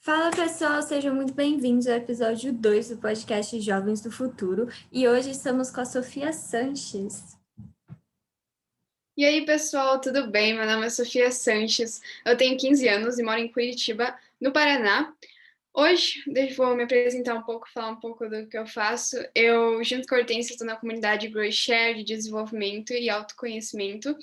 Fala pessoal, sejam muito bem-vindos ao episódio 2 do podcast Jovens do Futuro e hoje estamos com a Sofia Sanches. E aí, pessoal, tudo bem? Meu nome é Sofia Sanches, eu tenho 15 anos e moro em Curitiba, no Paraná. Hoje, vou me apresentar um pouco, falar um pouco do que eu faço. Eu, junto com a Hortência, estou na comunidade Grow Share de desenvolvimento e autoconhecimento.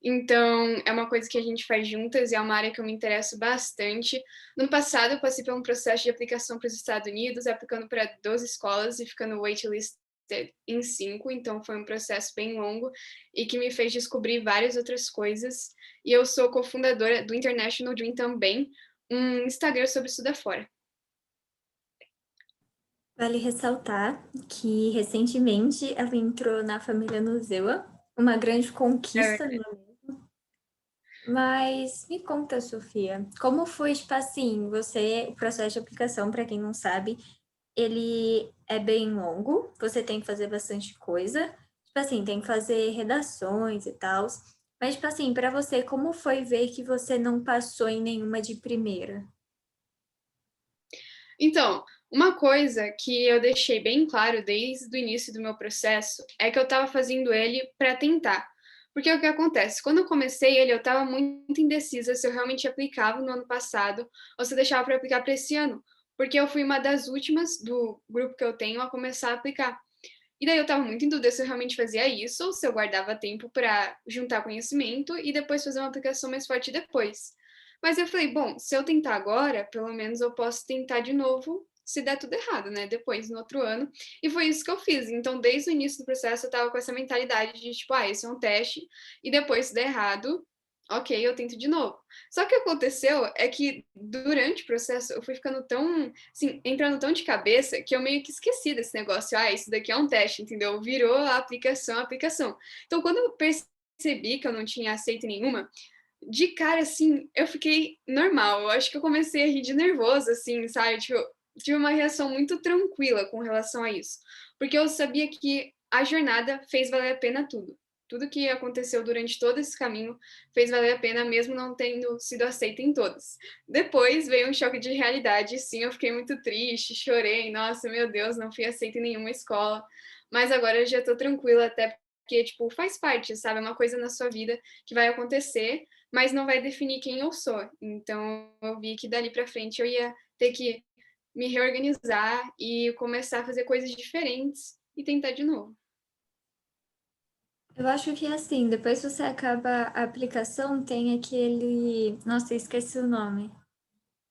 Então, é uma coisa que a gente faz juntas e é uma área que eu me interesso bastante. No ano passado, eu passei por um processo de aplicação para os Estados Unidos, aplicando para 12 escolas e ficando waitlist em 5, então foi um processo bem longo e que me fez descobrir várias outras coisas. E eu sou cofundadora do International Dream também, um Instagram sobre estudo fora. Vale ressaltar que recentemente ela entrou na família Nuzewa, uma grande conquista, não é mesmo? Mas me conta, Sofia, como foi, tipo assim, o processo de aplicação, para quem não sabe, ele é bem longo, você tem que fazer bastante coisa, tipo assim, tem que fazer redações e tal. Mas, tipo assim, para você, como foi ver que você não passou em nenhuma de primeira? Então, uma coisa que eu deixei bem claro desde o início do meu processo é que eu estava fazendo ele para tentar. Porque o que acontece? Quando eu comecei ele, eu estava muito indecisa se eu realmente aplicava no ano passado ou se eu deixava para aplicar para esse ano. Porque eu fui uma das últimas do grupo que eu tenho a começar a aplicar. E daí eu estava muito em dúvida se eu realmente fazia isso ou se eu guardava tempo para juntar conhecimento e depois fazer uma aplicação mais forte depois. Mas eu falei, bom, se eu tentar agora, pelo menos eu posso tentar de novo se der tudo errado, né? Depois, no outro ano. E foi isso que eu fiz. Então, desde o início do processo, eu tava com essa mentalidade de, tipo, esse é um teste, e depois, se der errado, ok, eu tento de novo. Só que o que aconteceu é que, durante o processo, eu fui ficando tão, assim, entrando tão de cabeça que eu meio que esqueci desse negócio. Isso daqui é um teste, entendeu? Virou a aplicação. Então, quando eu percebi que eu não tinha aceito nenhuma, de cara, assim, eu fiquei normal. Eu acho que eu comecei a rir de nervoso, assim, sabe? Tipo, tive uma reação muito tranquila com relação a isso. Porque eu sabia que a jornada fez valer a pena tudo. Tudo que aconteceu durante todo esse caminho fez valer a pena, mesmo não tendo sido aceita em todas. Depois veio um choque de realidade, sim, eu fiquei muito triste, chorei, nossa, meu Deus, não fui aceita em nenhuma escola. Mas agora eu já tô tranquila, até porque, tipo, faz parte, sabe? É uma coisa na sua vida que vai acontecer, mas não vai definir quem eu sou. Então, eu vi que dali para frente eu ia ter que me reorganizar e começar a fazer coisas diferentes e tentar de novo. Eu acho que assim, depois que você acaba a aplicação, tem aquele. Nossa, eu esqueci o nome.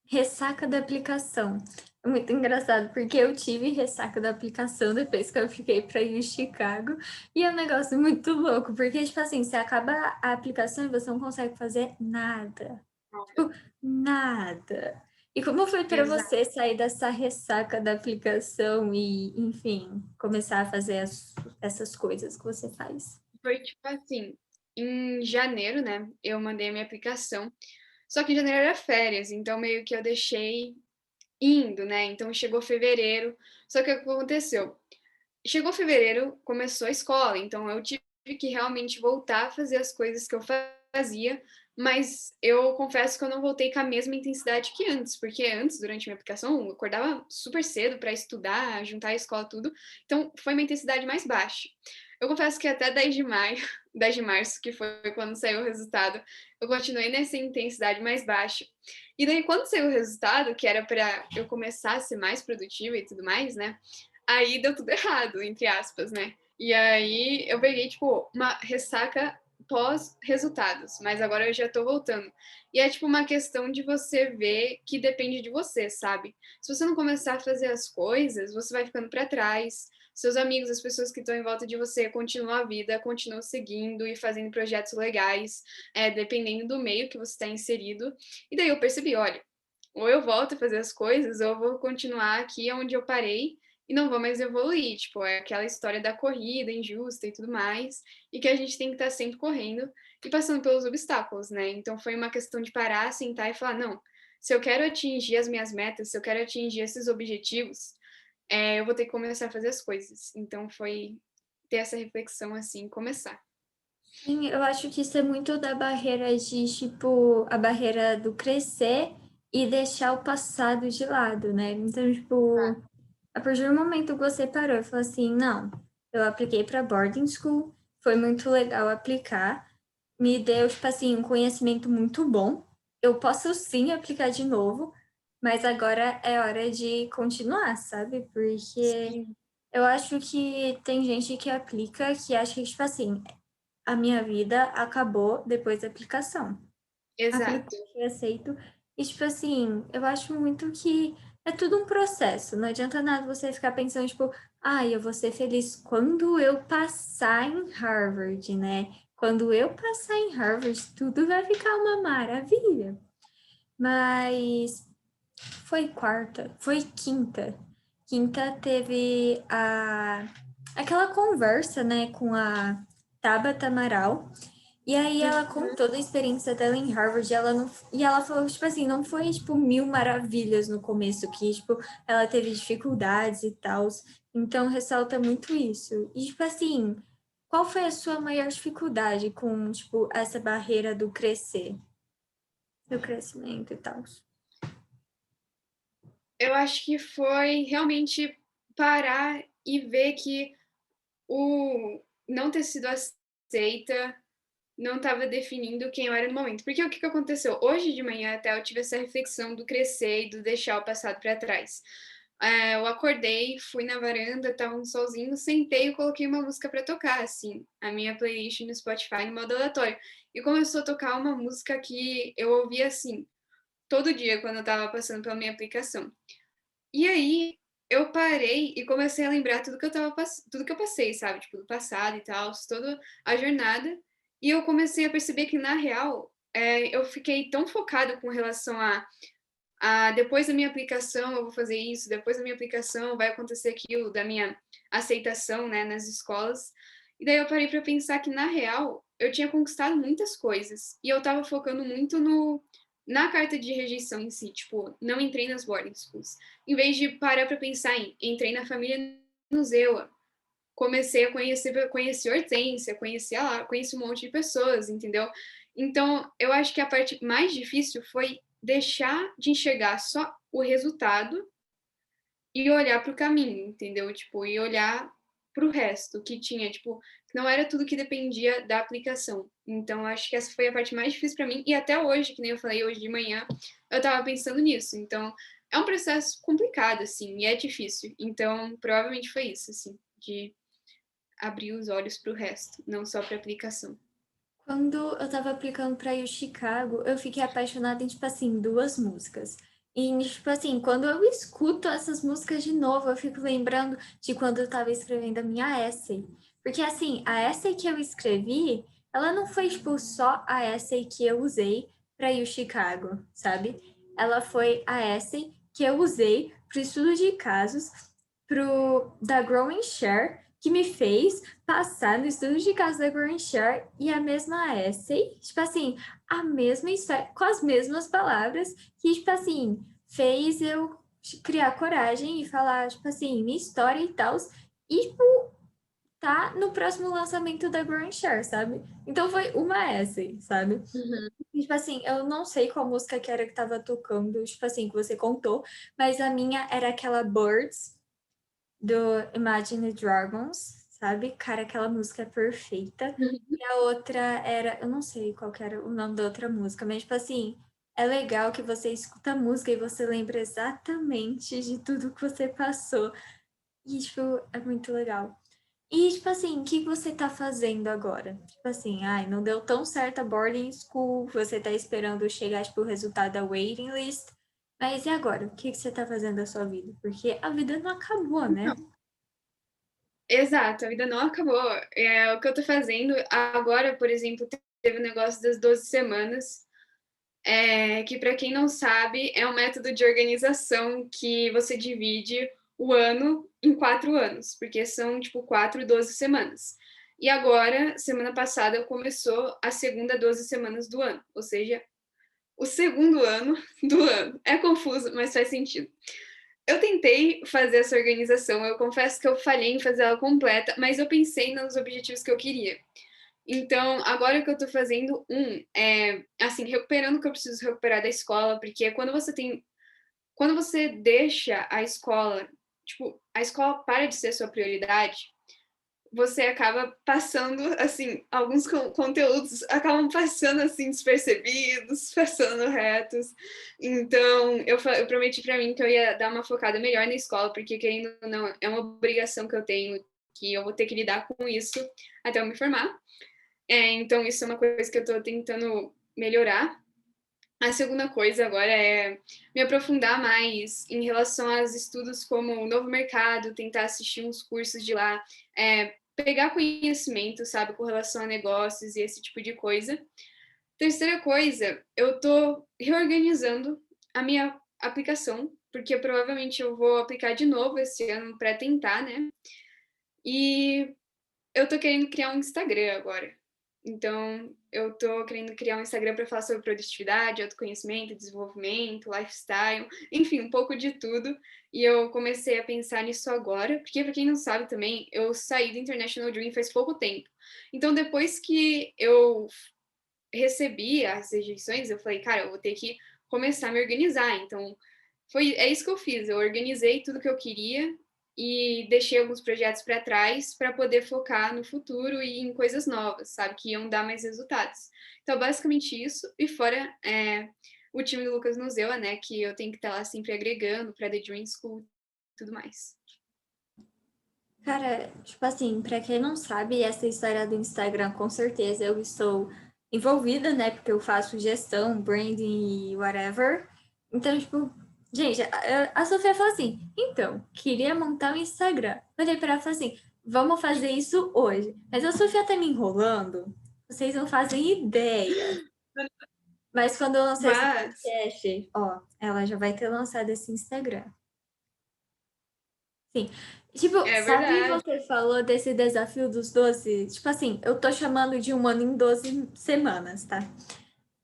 Ressaca da aplicação. É muito engraçado, porque eu tive ressaca da aplicação depois que eu fiquei para ir em Chicago. E é um negócio muito louco, porque, tipo assim, você acaba a aplicação e você não consegue fazer nada. Tipo, nada. E como foi para Exato. você sair dessa ressaca da aplicação e, enfim, começar a fazer essas coisas que você faz? Foi tipo assim, em janeiro, né, eu mandei a minha aplicação, só que em janeiro era férias, então meio que eu deixei indo, né, então chegou fevereiro, só que o que aconteceu? Chegou fevereiro, começou a escola, então eu tive que realmente voltar a fazer as coisas que eu fazia, mas eu confesso que eu não voltei com a mesma intensidade que antes, porque antes, durante a minha aplicação, eu acordava super cedo para estudar, juntar a escola, tudo, então foi uma intensidade mais baixa. Eu confesso que até 10 de maio, 10 de março, que foi quando saiu o resultado, eu continuei nessa intensidade mais baixa. E daí, quando saiu o resultado, que era para eu começar a ser mais produtiva e tudo mais, né? Aí deu tudo errado, entre aspas, né? E aí eu peguei, tipo, uma ressaca pós-resultados, mas agora eu já tô voltando. E é, tipo, uma questão de você ver que depende de você, sabe? Se você não começar a fazer as coisas, você vai ficando para trás. Seus amigos, as pessoas que estão em volta de você continuam a vida, continuam seguindo e fazendo projetos legais, dependendo do meio que você está inserido. E daí eu percebi, olha, ou eu volto a fazer as coisas, ou eu vou continuar aqui onde eu parei e não vou mais evoluir. Tipo, é aquela história da corrida injusta e tudo mais, e que a gente tem que estar sempre correndo e passando pelos obstáculos, né? Então foi uma questão de parar, sentar e falar, não, se eu quero atingir as minhas metas, se eu quero atingir esses objetivos, eu vou ter que começar a fazer as coisas. Então foi ter essa reflexão assim, começar. Sim, eu acho que isso é muito da barreira de, tipo, a barreira do crescer e deixar o passado de lado, né? Então, tipo, a partir do momento que você parou e falou assim, não, eu apliquei para boarding school, foi muito legal aplicar, me deu, tipo assim, um conhecimento muito bom. Eu posso sim aplicar de novo, mas agora é hora de continuar, sabe? Porque Sim, eu acho que tem gente que aplica que acha que, tipo assim, a minha vida acabou depois da aplicação. exato. Aplicou, foi aceito. E, tipo assim, eu acho muito que é tudo um processo. Não adianta nada você ficar pensando, tipo, eu vou ser feliz quando eu passar em Harvard, né? Quando eu passar em Harvard, tudo vai ficar uma maravilha. Mas foi quarta, foi quinta. Quinta teve aquela conversa, né, com a Tabata Amaral. E aí ela contou da experiência dela em Harvard, e ela falou, tipo assim, não foi, tipo, mil maravilhas no começo, que, tipo, ela teve dificuldades e tal. Então, ressalta muito isso. E, tipo assim, qual foi a sua maior dificuldade com, tipo, essa barreira do crescer, do crescimento e tal? Eu acho que foi realmente parar e ver que o não ter sido aceita não estava definindo quem eu era no momento. Porque o que aconteceu? Hoje de manhã até eu tive essa reflexão do crescer e do deixar o passado para trás. Eu acordei, fui na varanda, tava um solzinho, sentei e coloquei uma música para tocar, assim, a minha playlist no Spotify no modo aleatório. E começou a tocar uma música que eu ouvia assim, todo dia quando eu tava passando pela minha aplicação. E aí eu parei e comecei a lembrar tudo que eu passei, sabe? Tipo, do passado e tal, toda a jornada. E eu comecei a perceber que, na real, eu fiquei tão focada com relação a depois da minha aplicação eu vou fazer isso, depois da minha aplicação vai acontecer aquilo, da minha aceitação, né, nas escolas. E daí eu parei para pensar que, na real, eu tinha conquistado muitas coisas. E eu tava focando muito na carta de rejeição em si, tipo, não entrei nas boarding schools. Em vez de parar para pensar em entrei na família Nuzewa, comecei a conheci Hortência, conheci um monte de pessoas, entendeu? Então, eu acho que a parte mais difícil foi deixar de enxergar só o resultado e olhar para o caminho, entendeu? Tipo, e olhar para o resto que tinha, tipo, não era tudo que dependia da aplicação. Então, acho que essa foi a parte mais difícil para mim. E até hoje, que nem eu falei hoje de manhã, eu tava pensando nisso. Então, é um processo complicado, assim, e é difícil. Então, provavelmente foi isso, assim, de abrir os olhos para o resto, não só para aplicação. Quando eu tava aplicando pra ir Chicago, eu fiquei apaixonada em, tipo assim, duas músicas. E, tipo assim, quando eu escuto essas músicas de novo, eu fico lembrando de quando eu tava escrevendo a minha essay. Porque, assim, a essay que eu escrevi, ela não foi, tipo, só a essay que eu usei pra ir Chicago, sabe? Ela foi a essay que eu usei pro estudo de casos da Growing Share, que me fez passar no estudo de caso da Grand Share e a mesma essay, tipo assim, a mesma história, com as mesmas palavras, que, tipo assim, fez eu criar coragem e falar, tipo assim, minha história e tal, e, tipo, tá no próximo lançamento da Grand Share, sabe? Então foi uma essay, sabe? Uhum. E, tipo assim, eu não sei qual música que era que tava tocando, tipo assim, que você contou, mas a minha era aquela Birds, do Imagine Dragons, sabe? Cara, aquela música é perfeita. E a outra era, eu não sei qual que era o nome da outra música, mas tipo assim, é legal que você escuta a música e você lembra exatamente de tudo que você passou. E tipo, é muito legal. E tipo assim, o que você tá fazendo agora? Tipo assim, não deu tão certo a boarding school, você tá esperando chegar tipo o resultado da waiting list. Mas e agora? O que você tá fazendo da sua vida? Porque a vida não acabou, né? Exato, a vida não acabou. O que eu tô fazendo agora, por exemplo, teve o negócio das 12 semanas, que para quem não sabe, é um método de organização que você divide o ano em 4 anos, porque são tipo 12 semanas. E agora, semana passada, começou a segunda 12 semanas do ano, ou seja, o segundo ano do ano. É confuso, mas faz sentido. Eu tentei fazer essa organização, eu confesso que eu falhei em fazer ela completa, mas eu pensei nos objetivos que eu queria. Então, agora que eu tô fazendo assim, recuperando o que eu preciso recuperar da escola, porque quando você deixa a escola, tipo, a escola para de ser sua prioridade, você acaba passando, assim, alguns conteúdos acabam passando, assim, despercebidos, passando retos. Então, eu prometi para mim que eu ia dar uma focada melhor na escola, porque, querendo ou não, é uma obrigação que eu tenho, que eu vou ter que lidar com isso até eu me formar. Então, isso é uma coisa que eu estou tentando melhorar. A segunda coisa agora é me aprofundar mais em relação aos estudos como o novo mercado, tentar assistir uns cursos de lá, pegar conhecimento, sabe, com relação a negócios e esse tipo de coisa. Terceira coisa, eu estou reorganizando a minha aplicação, porque provavelmente eu vou aplicar de novo esse ano para tentar, né? E eu tô querendo criar um Instagram agora. Então, eu tô querendo criar um Instagram para falar sobre produtividade, autoconhecimento, desenvolvimento, lifestyle, enfim, um pouco de tudo. E eu comecei a pensar nisso agora, porque para quem não sabe também, eu saí do International Dream faz pouco tempo. Então, depois que eu recebi as rejeições, eu falei, cara, eu vou ter que começar a me organizar. Então, é isso que eu fiz. Eu organizei tudo que eu queria e deixei alguns projetos para trás para poder focar no futuro e em coisas novas, sabe, que iam dar mais resultados. Então, basicamente isso. E fora o time do Lucas Nuzela, né, que eu tenho que estar lá sempre agregando para The Dream School e tudo mais. Cara, tipo assim, pra quem não sabe, essa história do Instagram, com certeza eu estou envolvida, né? Porque eu faço gestão, branding e whatever. Então, tipo, gente, a Sofia falou assim: então, queria montar um Instagram. Olhei pra ela e falei assim: vamos fazer isso hoje. Mas a Sofia tá me enrolando, vocês não fazem ideia. Mas quando eu lançar esse Mas podcast, ó, ela já vai ter lançado esse Instagram. Sim. Tipo, é sabe, verdade. você falou desse desafio dos 12? Tipo assim, eu tô chamando de um ano em 12 semanas, tá?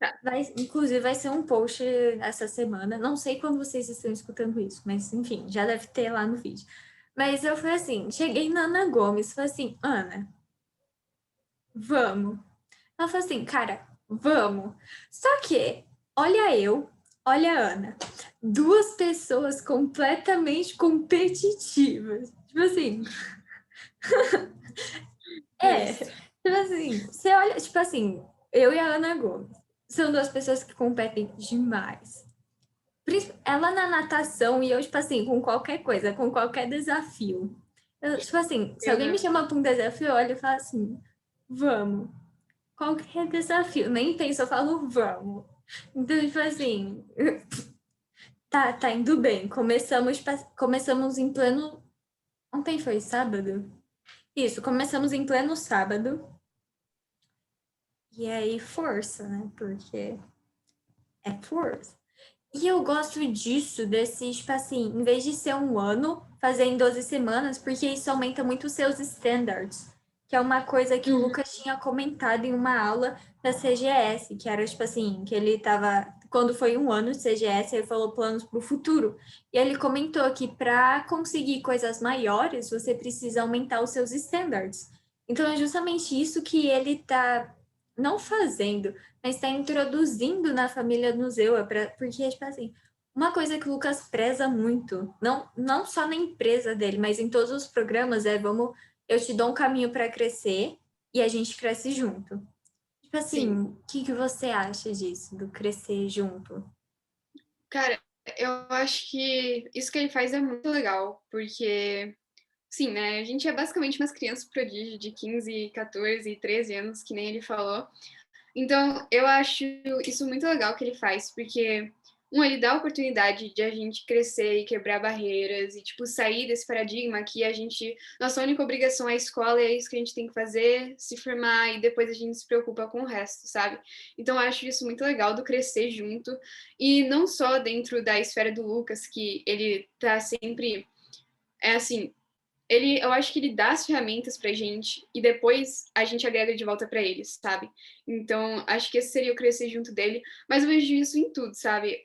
Tá. Inclusive, vai ser um post essa semana. Não sei quando vocês estão escutando isso, mas enfim, já deve ter lá no vídeo. Mas eu falei assim, cheguei na Ana Gomes, falei assim, Ana, vamos. Ela falou assim, cara, vamos. Só que, olha eu, olha a Ana. Duas pessoas completamente competitivas. Tipo assim, Justo. tipo assim, você olha, tipo assim, eu e a Ana Gomes são duas pessoas que competem demais. Ela na natação e eu, tipo assim, com qualquer coisa, com qualquer desafio. Eu, tipo assim, se alguém me Uhum. chama para um desafio, eu olho e falo assim, vamos. Qualquer desafio, nem penso, eu falo, vamos. Então, tipo assim, tá indo bem. Começamos em pleno. Ontem foi sábado? Isso, começamos em pleno sábado. E aí, força, né? Porque é força. E eu gosto disso, desse, tipo assim, em vez de ser um ano, fazer em 12 semanas, porque isso aumenta muito os seus standards. Que é uma coisa que o Uhum. Lucas tinha comentado em uma aula da CGS, que era, tipo assim, que ele tava. Quando foi um ano de CGS, ele falou planos para o futuro. E ele comentou que para conseguir coisas maiores, você precisa aumentar os seus standards. Então é justamente isso que ele tá não fazendo, mas está introduzindo na família Nuzeu, porque, tipo assim, uma coisa que o Lucas preza muito, não só na empresa dele, mas em todos os programas, eu te dou um caminho para crescer e a gente cresce junto. Tipo assim, Sim. o que você acha disso, do crescer junto? Cara, eu acho que isso que ele faz é muito legal, porque, sim, né, a gente é basicamente umas crianças prodígio de 15, 14, 13 anos, que nem ele falou. Então, eu acho isso muito legal que ele faz, porque, ele dá a oportunidade de a gente crescer e quebrar barreiras e, tipo, sair desse paradigma que nossa única obrigação é a escola e é isso que a gente tem que fazer, se formar e depois a gente se preocupa com o resto, sabe? Então, eu acho isso muito legal do crescer junto e não só dentro da esfera do Lucas, que ele tá sempre, assim, eu acho que ele dá as ferramentas pra gente e depois a gente agrega de volta pra eles, sabe? Então, acho que esse seria o crescer junto dele, mas eu vejo isso em tudo, sabe?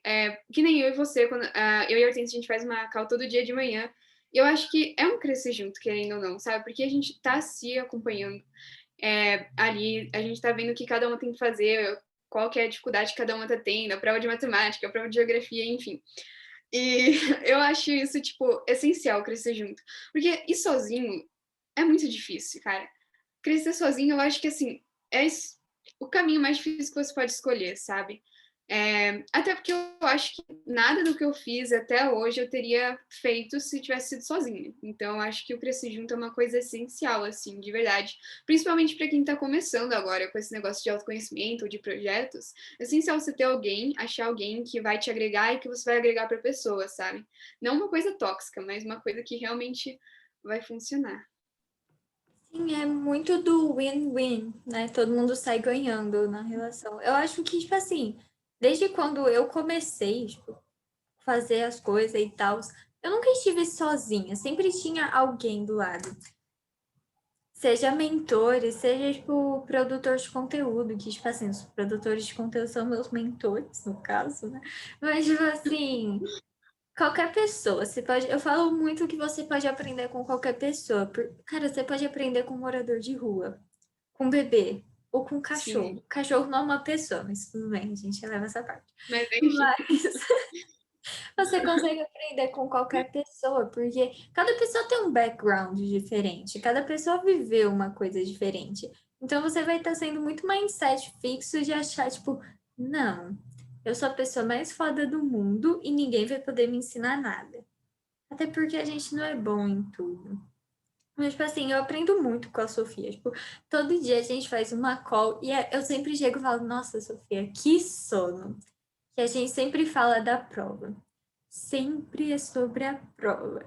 Que nem eu e você, quando eu e a Hortência, a gente faz uma call todo dia de manhã, e eu acho que é um crescer junto, querendo ou não, sabe? Porque a gente tá se acompanhando. Ali a gente está vendo o que cada uma tem que fazer, qual que é a dificuldade que cada uma está tendo, a prova de matemática, a prova de geografia, enfim. E eu acho isso, tipo, essencial crescer junto. Porque ir sozinho é muito difícil, cara. Crescer sozinho, eu acho que, assim, o caminho mais difícil que você pode escolher, sabe? Até porque eu acho que nada do que eu fiz até hoje eu teria feito se tivesse sido sozinha. Então, eu acho que o crescer junto é uma coisa essencial, assim, de verdade. Principalmente para quem está começando agora com esse negócio de autoconhecimento ou de projetos. É essencial você ter alguém, achar alguém que vai te agregar e que você vai agregar para a pessoa, sabe? Não uma coisa tóxica, mas uma coisa que realmente vai funcionar. Sim, é muito do win-win, né? Todo mundo sai ganhando na relação. Eu acho que, tipo assim, desde quando eu comecei, tipo, fazer as coisas e tal, eu nunca estive sozinha, sempre tinha alguém do lado. Seja mentores, seja, tipo, produtor de conteúdo, que, tipo assim, os produtores de conteúdo são meus mentores, no caso, né? Mas, tipo assim, qualquer pessoa, você pode. Eu falo muito que você pode aprender com qualquer pessoa. Cara, você pode aprender com um morador de rua, com um bebê, ou com um Sim, cachorro. Cachorro não é uma pessoa, mas tudo bem, a gente leva essa parte. mas enfim. Mas você consegue aprender com qualquer pessoa, porque cada pessoa tem um background diferente, cada pessoa viveu uma coisa diferente. Então você vai estar sendo muito mindset fixo de achar, tipo, não, eu sou a pessoa mais foda do mundo e ninguém vai poder me ensinar nada. Até porque a gente não é bom em tudo. Mas, tipo assim, eu aprendo muito com a Sofia. Tipo, todo dia a gente faz uma call e eu sempre chego e falo, nossa, Sofia, que sono. Que a gente sempre fala da prova. Sempre é sobre a prova.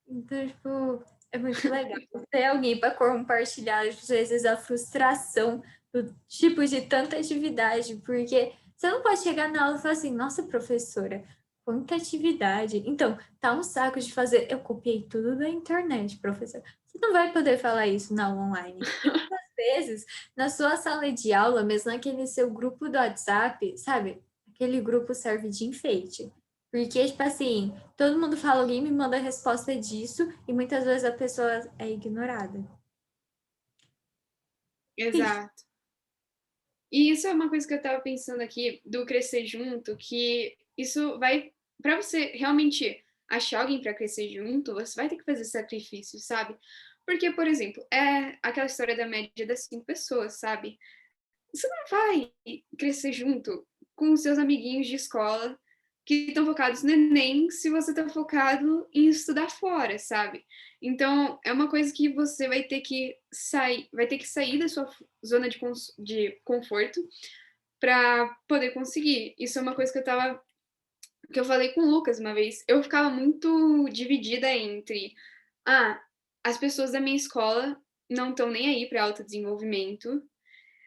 Então, tipo, é muito legal ter alguém para compartilhar, às vezes, a frustração do tipo de tanta atividade, porque você não pode chegar na aula e falar assim, nossa, professora, quanta atividade. Então, tá um saco de fazer. Eu copiei tudo da internet, professor. Você não vai poder falar isso na aula online. E muitas vezes, na sua sala de aula, mesmo naquele seu grupo do WhatsApp, sabe? Aquele grupo serve de enfeite. Porque, tipo assim, todo mundo fala, alguém me manda a resposta disso, e muitas vezes a pessoa é ignorada. Exato. E isso é uma coisa que eu estava pensando aqui, do crescer junto, que isso vai, para você realmente achar alguém para crescer junto, você vai ter que fazer sacrifícios, sabe? Porque, por exemplo, é aquela história da média das 5 pessoas, sabe? Você não vai crescer junto com os seus amiguinhos de escola que estão focados no Enem se você está focado em estudar fora, sabe? Então, é uma coisa que você vai ter que sair da sua zona de conforto para poder conseguir. Isso é uma coisa que eu falei com o Lucas uma vez. Eu ficava muito dividida entre ah, as pessoas da minha escola não estão nem aí para autodesenvolvimento,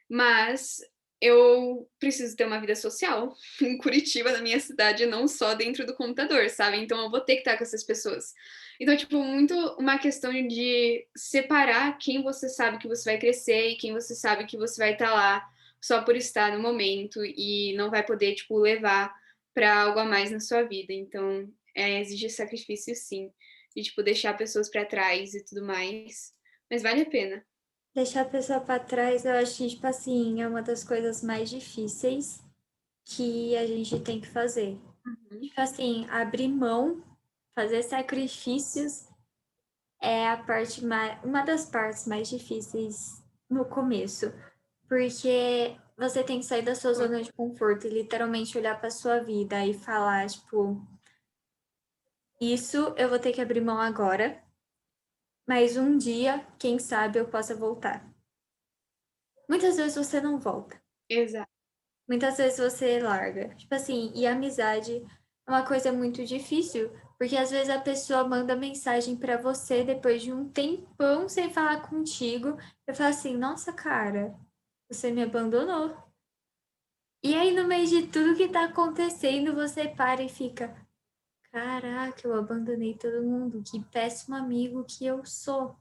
mas eu preciso ter uma vida social em Curitiba, na minha cidade, não só dentro do computador, sabe? Então eu vou ter que estar com essas pessoas. Então, tipo, muito uma questão de separar quem você sabe que você vai crescer e quem você sabe que você vai estar lá só por estar no momento e não vai poder, tipo, levar para algo a mais na sua vida. Então, exige sacrifício, sim. E, tipo, deixar pessoas para trás e tudo mais. Mas vale a pena. Deixar a pessoa para trás, eu acho que, tipo assim, é uma das coisas mais difíceis que a gente tem que fazer. Tipo assim, abrir mão, fazer sacrifícios é a parte mais, uma das partes mais difíceis no começo, porque você tem que sair da sua zona de conforto e literalmente olhar para sua vida e falar, tipo, isso eu vou ter que abrir mão agora, mas um dia, quem sabe, eu possa voltar. Muitas vezes você não volta. Exato. Muitas vezes você larga. Tipo assim, e a amizade é uma coisa muito difícil, porque às vezes a pessoa manda mensagem para você depois de um tempão sem falar contigo, e fala assim: "Nossa, cara, você me abandonou". E aí no meio de tudo que tá acontecendo, você para e fica: "Caraca, eu abandonei todo mundo, que péssimo amigo que eu sou".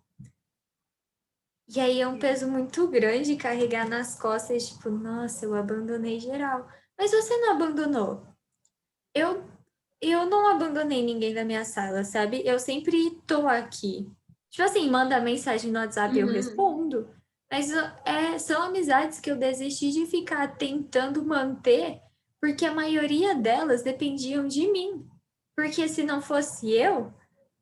E aí é um peso muito grande carregar nas costas, tipo, nossa, eu abandonei geral. Mas você não abandonou. Eu, eu não abandonei ninguém da minha sala, sabe? Eu sempre tô aqui. Tipo assim, manda mensagem no WhatsApp e eu Uhum. respondo. Mas são amizades que eu desisti de ficar tentando manter, porque a maioria delas dependiam de mim. Porque se não fosse eu,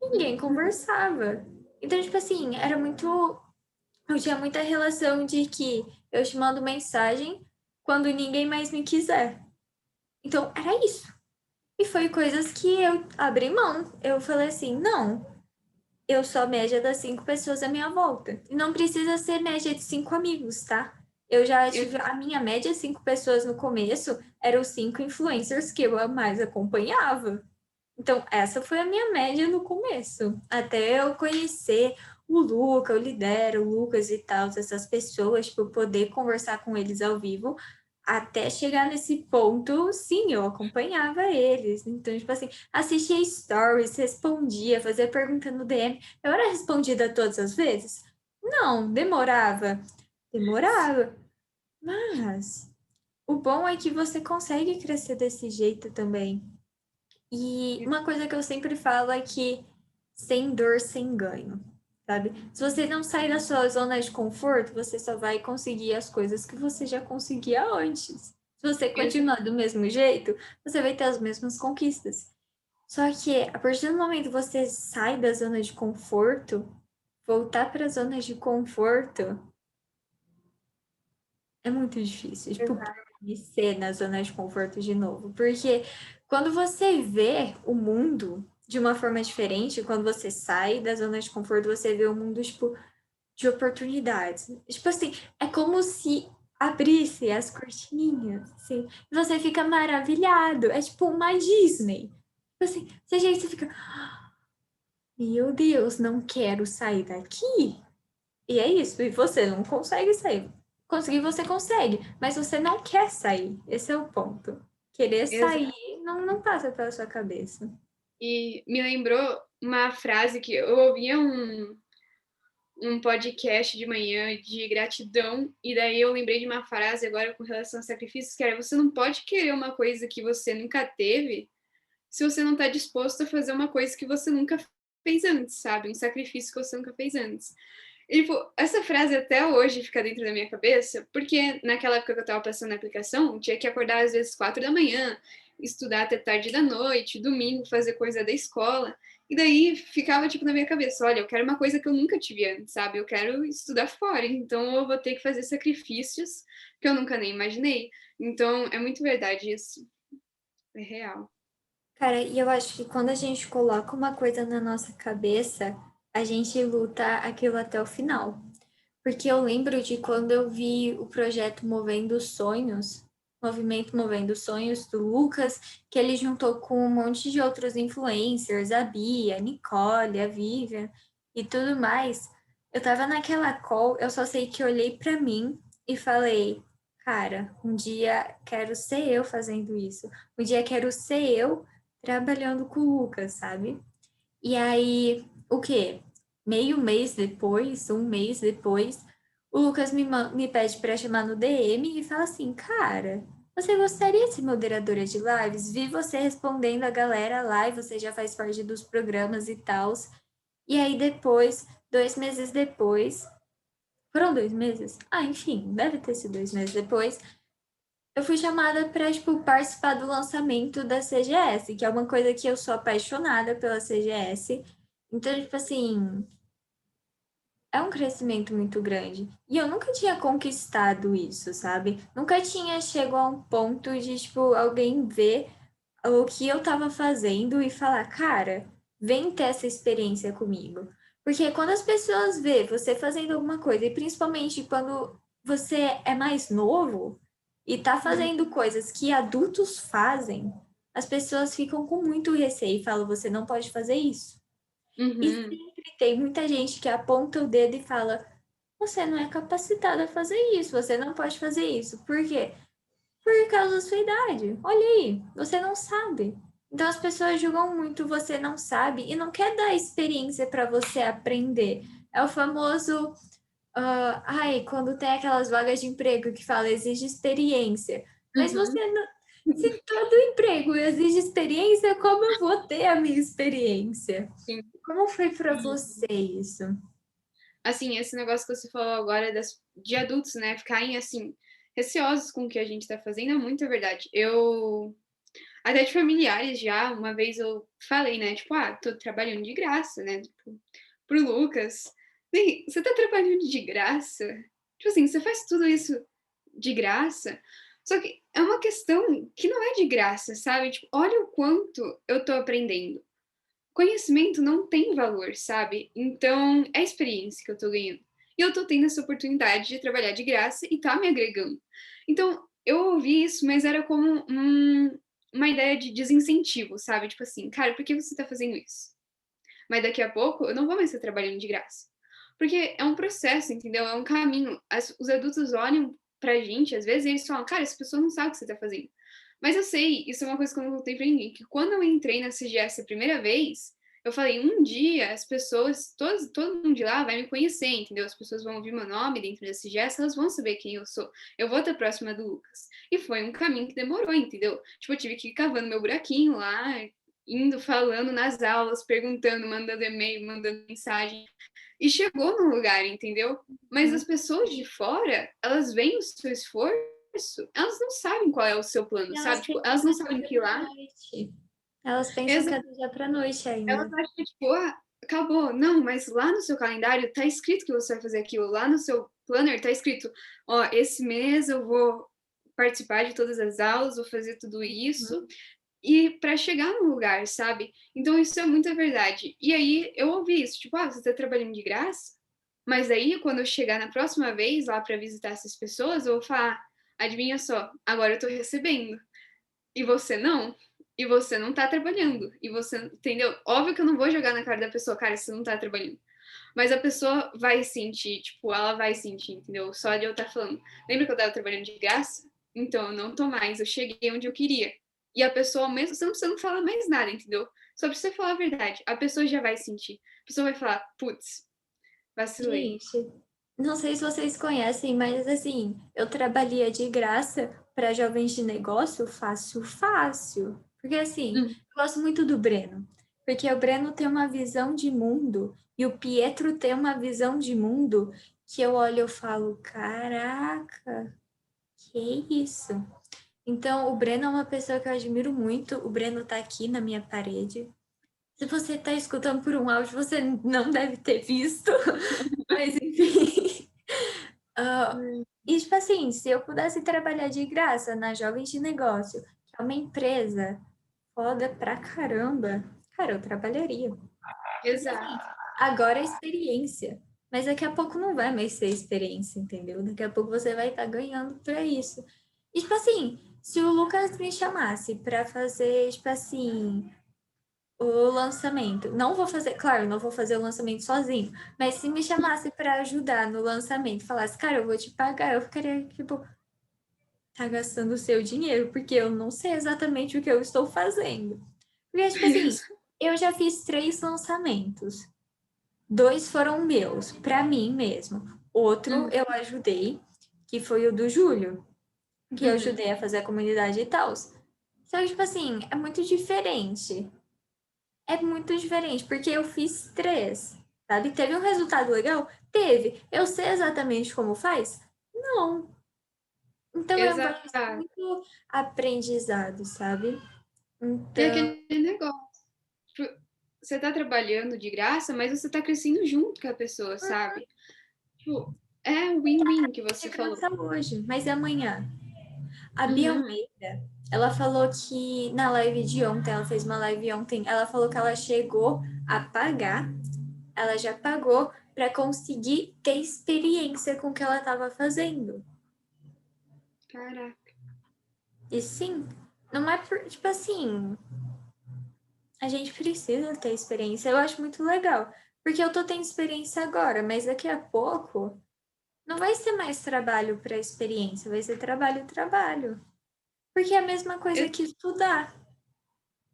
ninguém conversava. Então, tipo assim, era muito. Eu tinha muita relação de que eu te mando mensagem quando ninguém mais me quiser. Então, era isso. E foi coisas que eu abri mão. Eu falei assim: não, eu sou a média das 5 pessoas à minha volta. E não precisa ser média de 5 amigos, tá? Eu já tive. A minha média de 5 pessoas no começo eram os 5 influencers que eu mais acompanhava. Então, essa foi a minha média no começo. Até eu conhecer o Luca, o Lidero, o Lucas e tal, essas pessoas, tipo, poder conversar com eles ao vivo. Até chegar nesse ponto, sim, eu acompanhava eles. Então, tipo assim, assistia stories, respondia, fazia pergunta no DM. Eu era respondida todas as vezes? Não, demorava. Demorava. Mas o bom é que você consegue crescer desse jeito também. E uma coisa que eu sempre falo é que sem dor, sem ganho, sabe? Se você não sair da sua zona de conforto, você só vai conseguir as coisas que você já conseguia antes. Se você continuar do mesmo jeito, você vai ter as mesmas conquistas. Só que a partir do momento que você sai da zona de conforto, voltar para a zona de conforto é muito difícil, tipo, permanecer na zona de conforto de novo. Porque quando você vê o mundo de uma forma diferente, quando você sai da zona de conforto, você vê o mundo, tipo, de oportunidades. Tipo assim, é como se abrisse as cortininhas, assim, e você fica maravilhado. É tipo uma Disney. Tipo assim, você fica, meu Deus, não quero sair daqui. E é isso, e você não consegue sair. Conseguir você consegue, mas você não quer sair. Esse é o ponto. Querer sair não passa pela sua cabeça. E me lembrou uma frase que eu ouvia um podcast de manhã de gratidão, e daí eu lembrei de uma frase agora com relação a sacrifícios, que era: você não pode querer uma coisa que você nunca teve se você não está disposto a fazer uma coisa que você nunca fez antes, sabe? Um sacrifício que você nunca fez antes. E, tipo, essa frase até hoje fica dentro da minha cabeça, porque naquela época que eu tava passando na aplicação, tinha que acordar às vezes 4 da manhã, estudar até tarde da noite, domingo fazer coisa da escola. E daí ficava, tipo, na minha cabeça: olha, eu quero uma coisa que eu nunca tive antes, sabe? Eu quero estudar fora, então eu vou ter que fazer sacrifícios que eu nunca nem imaginei. Então, é muito verdade isso. É real. Cara, e eu acho que quando a gente coloca uma coisa na nossa cabeça, a gente luta aquilo até o final. Porque eu lembro de quando eu vi o projeto Movendo Sonhos, Movimento Movendo Sonhos do Lucas, que ele juntou com um monte de outros influencers, a Bia, a Nicole, a Vivian e tudo mais. Eu tava naquela call, eu só sei que eu olhei para mim e falei, cara, um dia quero ser eu fazendo isso. Um dia quero ser eu trabalhando com o Lucas, sabe? E aí, o quê? Meio mês depois, um mês depois, o Lucas me pede para chamar no DM e fala assim: cara, você gostaria de ser moderadora de lives? Vi você respondendo a galera lá e você já faz parte dos programas e tal. E aí, depois, 2 meses depois, foram 2 meses? Ah, enfim, deve ter sido 2 meses depois. Eu fui chamada para, tipo, participar do lançamento da CGS, que é uma coisa que eu sou apaixonada pela CGS. Então, tipo assim, é um crescimento muito grande. E eu nunca tinha conquistado isso, sabe? Nunca tinha chegado a um ponto de, tipo, alguém ver o que eu tava fazendo e falar, cara, vem ter essa experiência comigo. Porque quando as pessoas vê você fazendo alguma coisa, e principalmente quando você é mais novo e tá fazendo coisas que adultos fazem, as pessoas ficam com muito receio e falam, você não pode fazer isso. E Uhum. sempre tem muita gente que aponta o dedo e fala: você não é capacitado a fazer isso, você não pode fazer isso. Por quê? Por causa da sua idade. Olha aí, você não sabe. Então as pessoas julgam muito, você não sabe e não quer dar experiência para você aprender. É o famoso, ai, quando tem aquelas vagas de emprego que fala exige experiência. Mas Uhum. você não. Se todo emprego exige experiência, como eu vou ter a minha experiência? Sim. Como foi para você isso? Assim, esse negócio que você falou agora de adultos, né, ficarem, assim, receosos com o que a gente tá fazendo é muito verdade. Eu até de familiares já, uma vez eu falei, né, tipo: "Ah, tô trabalhando de graça", né, tipo, para o Lucas. "Vem, você tá trabalhando de graça? Tipo assim, você faz tudo isso de graça?" Só que é uma questão que não é de graça, sabe, tipo, olha o quanto eu tô aprendendo. Conhecimento não tem valor, sabe, então é a experiência que eu tô ganhando. E eu tô tendo essa oportunidade de trabalhar de graça e tá me agregando. Então, eu ouvi isso, mas era como uma ideia de desincentivo, sabe, tipo assim: "Cara, por que você tá fazendo isso?" Mas daqui a pouco eu não vou mais estar trabalhando de graça. Porque é um processo, entendeu? É um caminho. Os adultos olham pra gente, às vezes, e eles falam: "Cara, essa pessoa não sabe o que você tá fazendo." Mas eu sei, isso é uma coisa que eu não contei pra ninguém, que quando eu entrei na CGS a primeira vez, eu falei: um dia as pessoas, todo mundo de lá vai me conhecer, entendeu? As pessoas vão ouvir meu nome dentro da CGS, elas vão saber quem eu sou. Eu vou estar próxima do Lucas. E foi um caminho que demorou, entendeu? Tipo, eu tive que ir cavando meu buraquinho lá, indo, falando nas aulas, perguntando, mandando e-mail, mandando mensagem, e chegou no lugar, entendeu? Mas as pessoas de fora, elas veem o seu esforço, elas não sabem qual é o seu plano, E elas sabe? Tipo, pensam elas que não é do sabem dia que pra lá. noite. Elas pensam que Exa- é do dia pra noite Elas ainda. acham que, tipo, ah, acabou. Não, mas lá no seu calendário tá escrito que você vai fazer aquilo. Lá no seu planner tá escrito: ó, esse mês eu vou participar de todas as aulas, vou fazer tudo isso, e para chegar no lugar, sabe? Então isso é muita verdade. E aí eu ouvi isso, tipo, ah, você tá trabalhando de graça? Mas aí, quando eu chegar na próxima vez lá para visitar essas pessoas, eu vou falar: adivinha só, agora eu tô recebendo. E você não? E você não tá trabalhando. E você, entendeu? Óbvio que eu não vou jogar na cara da pessoa, cara, você não tá trabalhando. Mas a pessoa vai sentir, tipo, ela vai sentir, entendeu? Só de eu estar falando. Lembra que eu tava trabalhando de graça? Então, eu não tô mais, eu cheguei onde eu queria. E a pessoa, mesmo, você não fala mais nada, entendeu? Só precisa falar a verdade. A pessoa já vai sentir. A pessoa vai falar: putz, vacilei. Gente, não sei se vocês conhecem, mas assim, eu trabalhei de graça para jovens de negócio fácil, fácil. Porque assim, Hum. eu gosto muito do Breno. Porque o Breno tem uma visão de mundo e o Pietro tem uma visão de mundo que eu olho e eu falo, caraca, que isso? Então, o Breno é uma pessoa que eu admiro muito. O Breno tá aqui na minha parede. Se você tá escutando por um áudio, você não deve ter visto. Mas enfim. E tipo assim, se eu pudesse trabalhar de graça na Jovens de Negócio, que é uma empresa foda pra caramba, cara, eu trabalharia. Porque assim, Exato. agora é experiência. Mas daqui a pouco não vai mais ser experiência, entendeu? Daqui a pouco você vai estar ganhando pra isso. E tipo assim, se o Lucas me chamasse pra fazer, tipo assim, o lançamento. Não vou fazer, claro, não vou fazer o lançamento sozinho, mas se me chamasse para ajudar no lançamento, falasse, cara, eu vou te pagar, eu ficaria tipo, tá gastando o seu dinheiro, porque eu não sei exatamente o que eu estou fazendo. Porque, tipo assim, eu já fiz 3 lançamentos. 2 foram meus, para mim mesmo. Outro Uhum, eu ajudei, que foi o do Júlio, que eu uhum. ajudei a fazer a comunidade e tal. Só que, tipo assim, é muito diferente. É muito diferente, porque eu fiz 3, sabe? Teve um resultado legal? Teve. Eu sei exatamente como faz? Não. Então eu vejo isso Exato. muito aprendizado, sabe? E Então, aquele negócio, tipo, você tá trabalhando de graça, mas você tá crescendo junto com a pessoa, sabe? Tipo, é um win-win que de você falou. graça hoje, mas e amanhã? A Bia Uhum. Almeida, ela falou que na live de ontem, ela fez uma live ontem, ela falou que ela chegou a pagar, ela já pagou para conseguir ter experiência com o que ela estava fazendo. Caraca. E sim, não é por, tipo assim, a gente precisa ter experiência. Eu acho muito legal, porque eu tô tendo experiência agora, mas daqui a pouco não vai ser mais trabalho para experiência, vai ser trabalho, trabalho. Porque é a mesma coisa que estudar.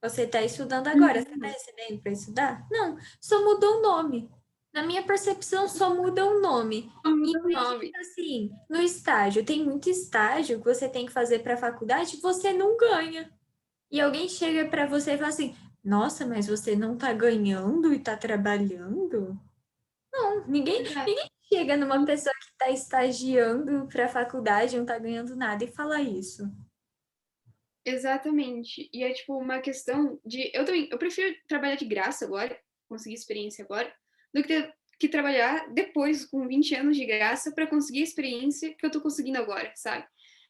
Você está estudando agora, você está Uhum. recebendo para estudar? Não, só mudou o nome. Na minha percepção, só muda o nome. Em Muda o vez de, nome. tipo assim, no estágio, tem muito estágio que você tem que fazer para a faculdade, você não ganha. E alguém chega para você e fala assim: Nossa, mas você não tá ganhando e tá trabalhando? Não, ninguém Exato. chega numa pessoa que está estagiando para a faculdade, não está ganhando nada, e fala isso? Exatamente. E é tipo uma questão de. Eu prefiro trabalhar de graça agora, conseguir experiência agora, do que ter que trabalhar depois, com 20 anos de graça, para conseguir a experiência que eu tô conseguindo agora, sabe?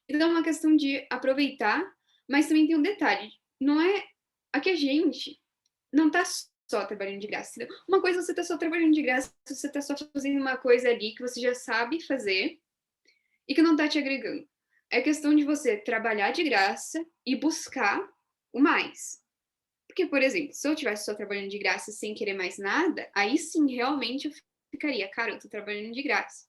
Então é uma questão de aproveitar, mas também tem um detalhe. Não é. Aqui a gente não tá só trabalhando de graça. Entendeu? Uma coisa você tá só trabalhando de graça, você tá só fazendo uma coisa ali que você já sabe fazer e que não tá te agregando. É questão de você trabalhar de graça e buscar o mais. Porque, por exemplo, se eu tivesse só trabalhando de graça sem querer mais nada, aí sim, realmente eu ficaria, cara, eu tô trabalhando de graça.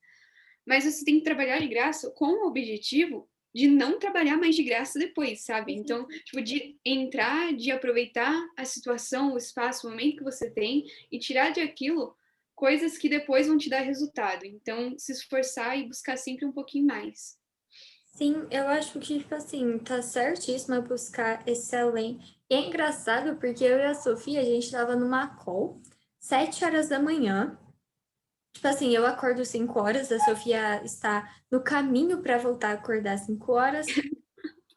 Mas você tem que trabalhar de graça com o objetivo de não trabalhar mais de graça depois, sabe? Então, tipo, de entrar, de aproveitar a situação, o espaço, o momento que você tem e tirar de aquilo coisas que depois vão te dar resultado. Então, se esforçar e buscar sempre um pouquinho mais. Sim, eu acho que, tipo assim, tá certíssimo buscar esse além. E é engraçado porque eu e a Sofia, a gente tava numa call, 7 horas da manhã. Tipo assim, eu acordo 5 horas, a Sofia está no caminho para voltar a acordar 5 horas,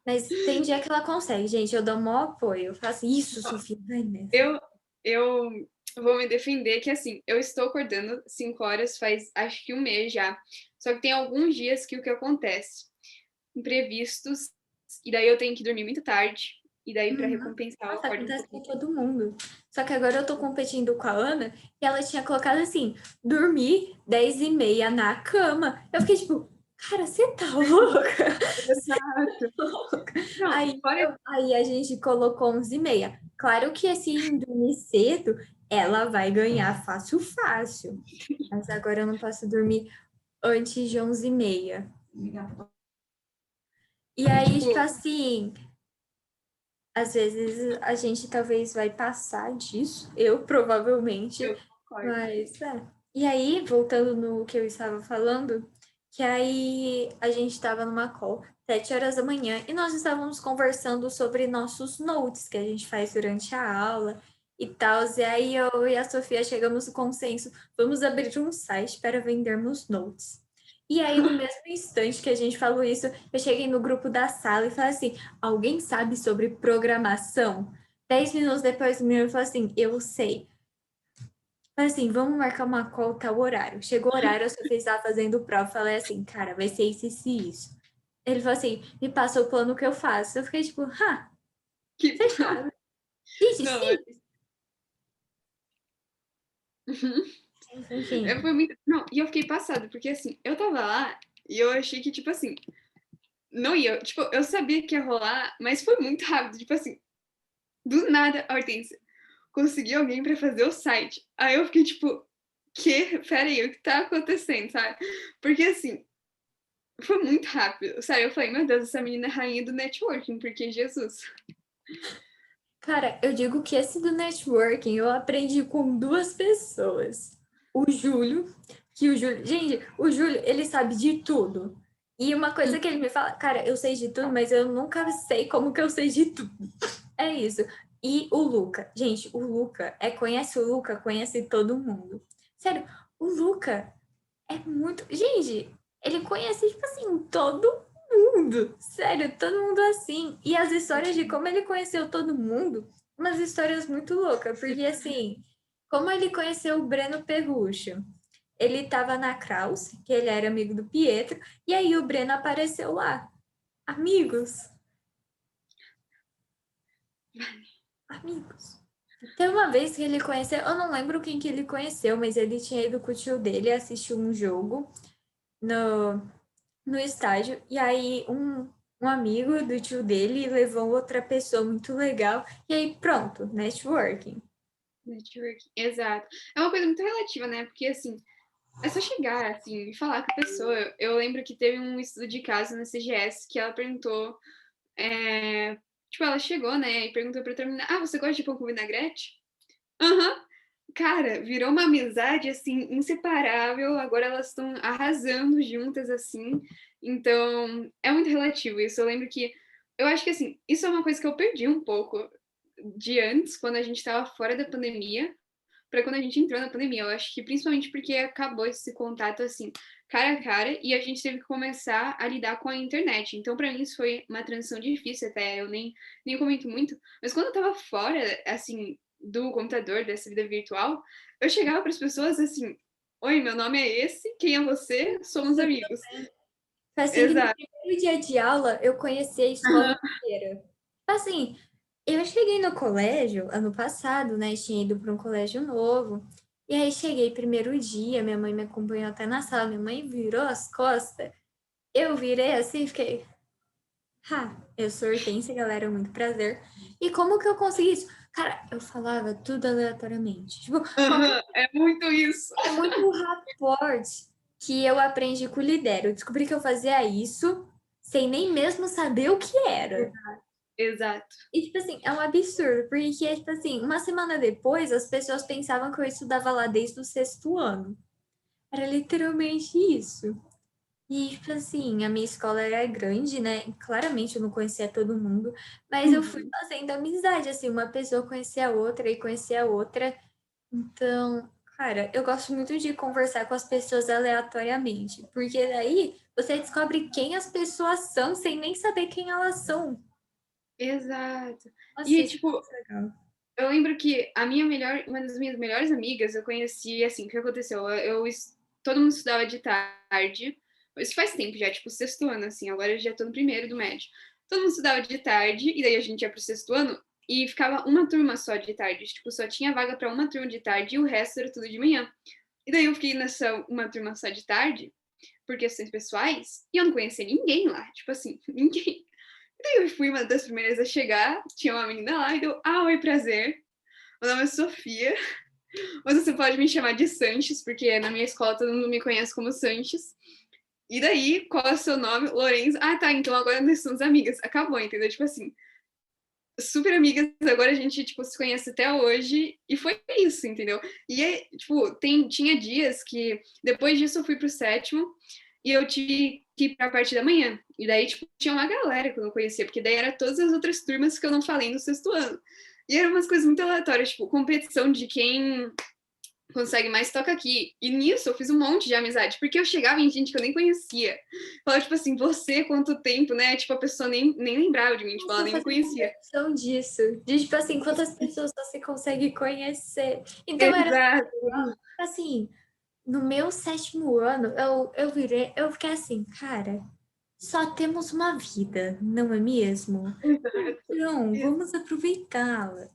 mas tem dia que ela consegue, gente. Eu dou o maior apoio. Eu faço isso, Sofia, vai nessa. Eu, eu vou me defender que, assim, eu estou acordando 5 horas faz, acho que um mês já. Só que tem alguns dias que o que acontece? Imprevistos, e daí eu tenho que dormir muito tarde, e daí para Uhum. recompensar eu Nossa, acordo um acontece com pouquinho. todo mundo. Só que agora eu tô competindo com a Ana e ela tinha colocado assim: dormir 10h30 na cama. Eu fiquei tipo, cara, você tá louca? Exato. Não, fora Aí a gente colocou 11h30. Claro que assim, dormir cedo, ela vai ganhar fácil, fácil. Mas agora eu não posso dormir antes de 11h30. E aí, tipo tipo, assim, às vezes a gente talvez vai passar disso, eu provavelmente, eu concordo. mas é. E aí, voltando no que eu estava falando, que aí a gente estava numa call, 7 horas da manhã, e nós estávamos conversando sobre nossos notes que a gente faz durante a aula e tal. E aí eu e a Sofia chegamos no consenso, vamos abrir um site para vendermos notes. E aí, no mesmo instante que a gente falou isso, eu cheguei no grupo da sala e falei assim: alguém sabe sobre programação? 10 minutos depois, o menino falou assim: eu sei. Falei assim: vamos marcar uma call tal horário. Chegou o horário, eu só fiz lá fazendo prova. Falei assim: cara, vai ser isso, isso e isso. Ele falou assim: me passa o plano que eu faço. Eu fiquei tipo: Que... fechado. Gente, Não, sim. Enfim. foi muito. Não, e eu fiquei passada, porque assim, eu tava lá e eu achei que, tipo assim, não ia. Tipo, eu sabia que ia rolar, mas foi muito rápido. Tipo assim, do nada, a Hortência conseguiu alguém pra fazer o site. Aí eu fiquei tipo, que? Pera aí, o que tá acontecendo, sabe? Porque assim, foi muito rápido. Sério, eu falei, meu Deus, essa menina é rainha do networking, porque Jesus. Cara, eu digo que esse do networking eu aprendi com duas pessoas. O Júlio, que o Júlio, gente, o Júlio, ele sabe de tudo. E uma coisa que ele me fala, cara, eu sei de tudo, mas eu nunca sei como que eu sei de tudo. É isso. E o Luca, gente, o Luca, conhece o Luca, conhece todo mundo. Sério, o Luca é muito, gente, ele conhece tipo assim todo mundo. Sério, todo mundo assim. E as histórias de como ele conheceu todo mundo, umas histórias muito loucas, porque assim, como ele conheceu o Breno Perrucho? Ele estava na Kraus, que ele era amigo do Pietro, e aí o Breno apareceu lá. Amigos, amigos. Teve uma vez que ele conheceu, eu não lembro quem que ele conheceu, mas ele tinha ido com o tio dele assistir um jogo no, no estádio, e aí um amigo do tio dele levou outra pessoa muito legal, e aí pronto, networking. Networking, exato. É uma coisa muito relativa, né? Porque assim, é só chegar, assim, e falar com a pessoa. Eu lembro que teve um estudo de caso na CGS que ela perguntou. Tipo, ela chegou, né, e perguntou pra terminar: ah, você gosta de pão com vinagrete? Aham. Cara, virou uma amizade, assim, inseparável. Agora elas estão arrasando juntas, assim. Então, é muito relativo isso. Eu lembro que. Eu acho que, assim, isso é uma coisa que eu perdi um pouco de antes, quando a gente tava fora da pandemia, para quando a gente entrou na pandemia. Eu acho que principalmente porque acabou esse contato assim, cara a cara, e a gente teve que começar a lidar com a internet. Então, para mim, isso foi uma transição difícil, até eu nem comento muito. Mas quando eu tava fora, assim, do computador, dessa vida virtual, eu chegava para as pessoas assim: oi, meu nome é esse, quem é você? Somos amigos. Foi assim que no Exato. primeiro dia de aula eu conheci a escola inteira. Assim, eu cheguei no colégio ano passado, né? Tinha ido para um colégio novo. E aí cheguei primeiro dia, minha mãe me acompanhou até na sala, minha mãe virou as costas. Eu virei assim, fiquei. Eu sou Hortência, galera, muito prazer. E como que eu consegui isso? Cara, eu falava tudo aleatoriamente. Tipo, qualquer É muito isso. é muito rapport que eu aprendi com o Lidero. Eu descobri que eu fazia isso sem nem mesmo saber o que era. Exato. E, tipo assim, é um absurdo, porque, tipo assim, uma semana depois, as pessoas pensavam que eu estudava lá desde o sexto ano. Era literalmente isso. E, tipo assim, a minha escola era grande, né? E claramente eu não conhecia todo mundo, mas eu fui fazendo amizade, assim, uma pessoa conhecia a outra e conhecia a outra. Então, cara, eu gosto muito de conversar com as pessoas aleatoriamente, porque daí você descobre quem as pessoas são sem nem saber quem elas são. Exato. Nossa, E, isso tipo, é muito legal. eu lembro que uma das minhas melhores amigas, eu conheci, assim, o que aconteceu? Todo mundo estudava de tarde, isso faz tempo já, tipo, sexto ano, assim, agora eu já tô no primeiro do médio. Todo mundo estudava de tarde, e daí a gente ia pro sexto ano, e ficava uma turma só de tarde, tipo, só tinha vaga pra uma turma de tarde, e o resto era tudo de manhã. E daí eu fiquei nessa uma turma só de tarde, por questões pessoais, e eu não conhecia ninguém lá, tipo assim, ninguém. Eu fui uma das primeiras a chegar, tinha uma menina lá e deu, oi, prazer. Meu nome é Sofia, mas você pode me chamar de Sanches, porque na minha escola todo mundo me conhece como Sanches. E daí, qual é o seu nome? Lourenço. Ah, tá, então agora nós somos amigas. Acabou, entendeu? Tipo assim, super amigas, agora a gente, tipo, se conhece até hoje, e foi isso, entendeu? E, tipo, tinha dias que, depois disso eu fui pro sétimo, e eu tive que ir pra parte da manhã. E daí, tipo, tinha uma galera que eu não conhecia, porque daí era todas as outras turmas que eu não falei no sexto ano. E eram umas coisas muito aleatórias, tipo, competição de quem consegue mais toca aqui. E nisso eu fiz um monte de amizade, porque eu chegava em gente que eu nem conhecia. Falava, tipo assim, você, quanto tempo, né? Tipo, a pessoa nem lembrava de mim, tipo, ela Nossa, eu nem me fazia conhecia. noção disso. De, tipo assim, quantas pessoas você consegue conhecer. Então era Exato. assim, no meu sétimo ano, eu fiquei assim, cara, só temos uma vida, não é mesmo? Exato. Então, vamos aproveitá-la.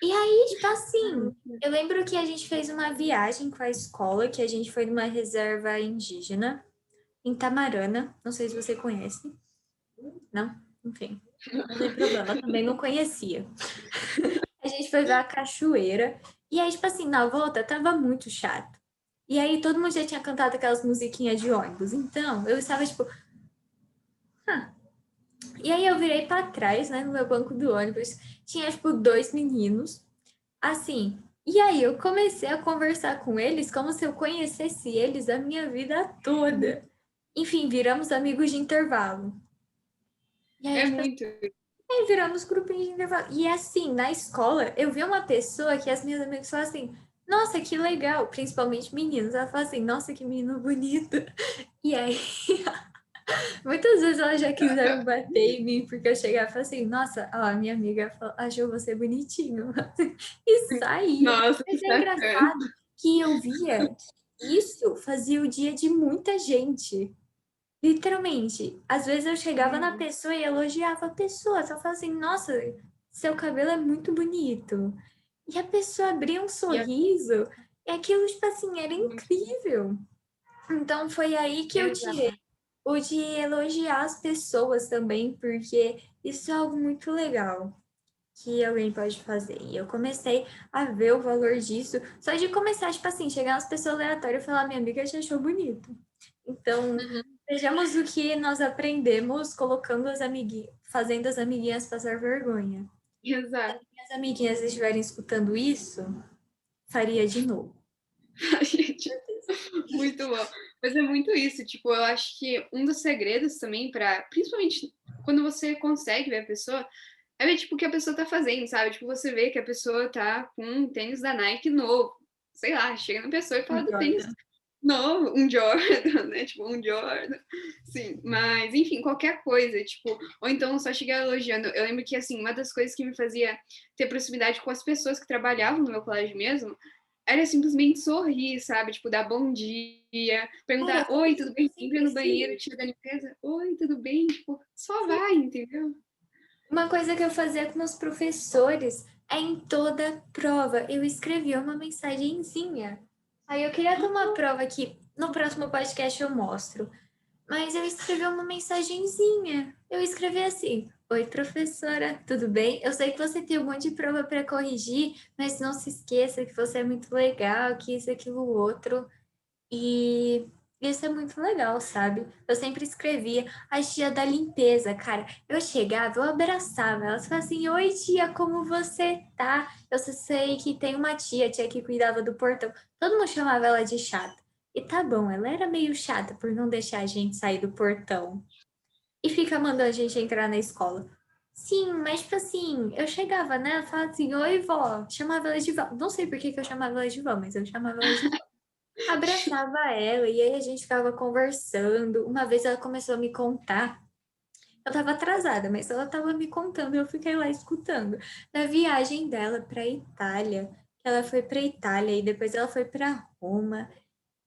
E aí, tipo assim, eu lembro que a gente fez uma viagem com a escola, que a gente foi numa reserva indígena em Tamarana. Não sei se você conhece. Não? Enfim, não tem problema, também não conhecia. A gente foi ver a cachoeira. E aí, tipo assim, na volta tava muito chato. E aí todo mundo já tinha cantado aquelas musiquinhas de ônibus. Então, eu estava tipo. "Ah." E aí eu virei para trás, né, no meu banco do ônibus. Tinha, tipo, dois meninos. Assim. E aí eu comecei a conversar com eles como se eu conhecesse eles a minha vida toda. Enfim, viramos amigos de intervalo. E aí, É tipo, muito. aí viramos grupinhos de intervalo. E assim, na escola, eu vi uma pessoa que as minhas amigas falaram assim, nossa, que legal, principalmente meninos. Ela fala assim, nossa, que menino bonito. E aí, muitas vezes elas já quiseram bater em mim, porque eu chegava e falava assim, nossa, ó, minha amiga achou você bonitinho. E saía. Nossa, que Mas é sacana. engraçado que eu via que isso fazia o dia de muita gente. Literalmente. Às vezes eu chegava na pessoa e elogiava a pessoa. Só falava assim, nossa, seu cabelo é muito bonito. E a pessoa abria um E é sorriso. E aquilo, tipo assim, era muito. incrível. Então foi aí que eu tirei Exato. o de elogiar as pessoas também, porque isso é algo muito legal que alguém pode fazer. E eu comecei a ver o valor disso, só de começar, tipo assim, chegar umas pessoas aleatórias e falar, minha amiga te achou bonito. Então, vejamos o que nós aprendemos colocando as amiguinhas, fazendo as amiguinhas passar vergonha. Exato. Se as amiguinhas estiverem escutando isso, faria de novo. Gente, muito bom. Mas é muito isso, tipo, eu acho que um dos segredos também para, principalmente quando você consegue ver a pessoa, é ver, tipo, o que a pessoa tá fazendo, sabe? Tipo, você vê que a pessoa tá com um tênis da Nike novo. sei lá, chega na pessoa e fala Um do tênis Jordan. novo, um Jordan, né? Tipo, um Jordan. Sim, mas enfim, qualquer coisa, tipo, ou então só chegar elogiando. Eu lembro que, assim, uma das coisas que me fazia ter proximidade com as pessoas que trabalhavam no meu colégio mesmo era simplesmente sorrir, sabe? Tipo, dar bom dia, Cara, perguntar, oi, tudo eu bem? Sempre sempre no banheiro, fiz. tia da limpeza, oi, tudo bem? Tipo, só Sim. vai, entendeu? Uma coisa que eu fazia com meus professores é em toda prova eu escrevia uma mensagenzinha. Aí eu queria ter uma prova que no próximo podcast eu mostro. Mas eu escrevi uma mensagenzinha. Eu escrevi assim: Oi, professora, tudo bem? Eu sei que você tem um monte de prova para corrigir, mas não se esqueça que você é muito legal, que isso, aquilo, outro. E isso é muito legal, sabe? Eu sempre escrevia a tia da limpeza, cara. Eu chegava, eu abraçava elas, falava assim: Oi, tia, como você tá? Eu só sei que tem uma tia que cuidava do portão. Todo mundo chamava ela de chata. E tá bom, ela era meio chata por não deixar a gente sair do portão e fica mandando a gente entrar na escola. Sim, mas tipo assim, eu chegava, né? Eu falava assim: Oi, vó. Chamava ela de vó. Não sei por que que eu chamava ela de vó, mas eu chamava ela de vó. Abraçava ela e aí a gente ficava conversando. Uma vez ela começou a me contar. Eu estava atrasada, mas ela estava me contando e eu fiquei lá escutando. Da viagem dela para Itália, que ela foi para Itália e depois ela foi para Roma.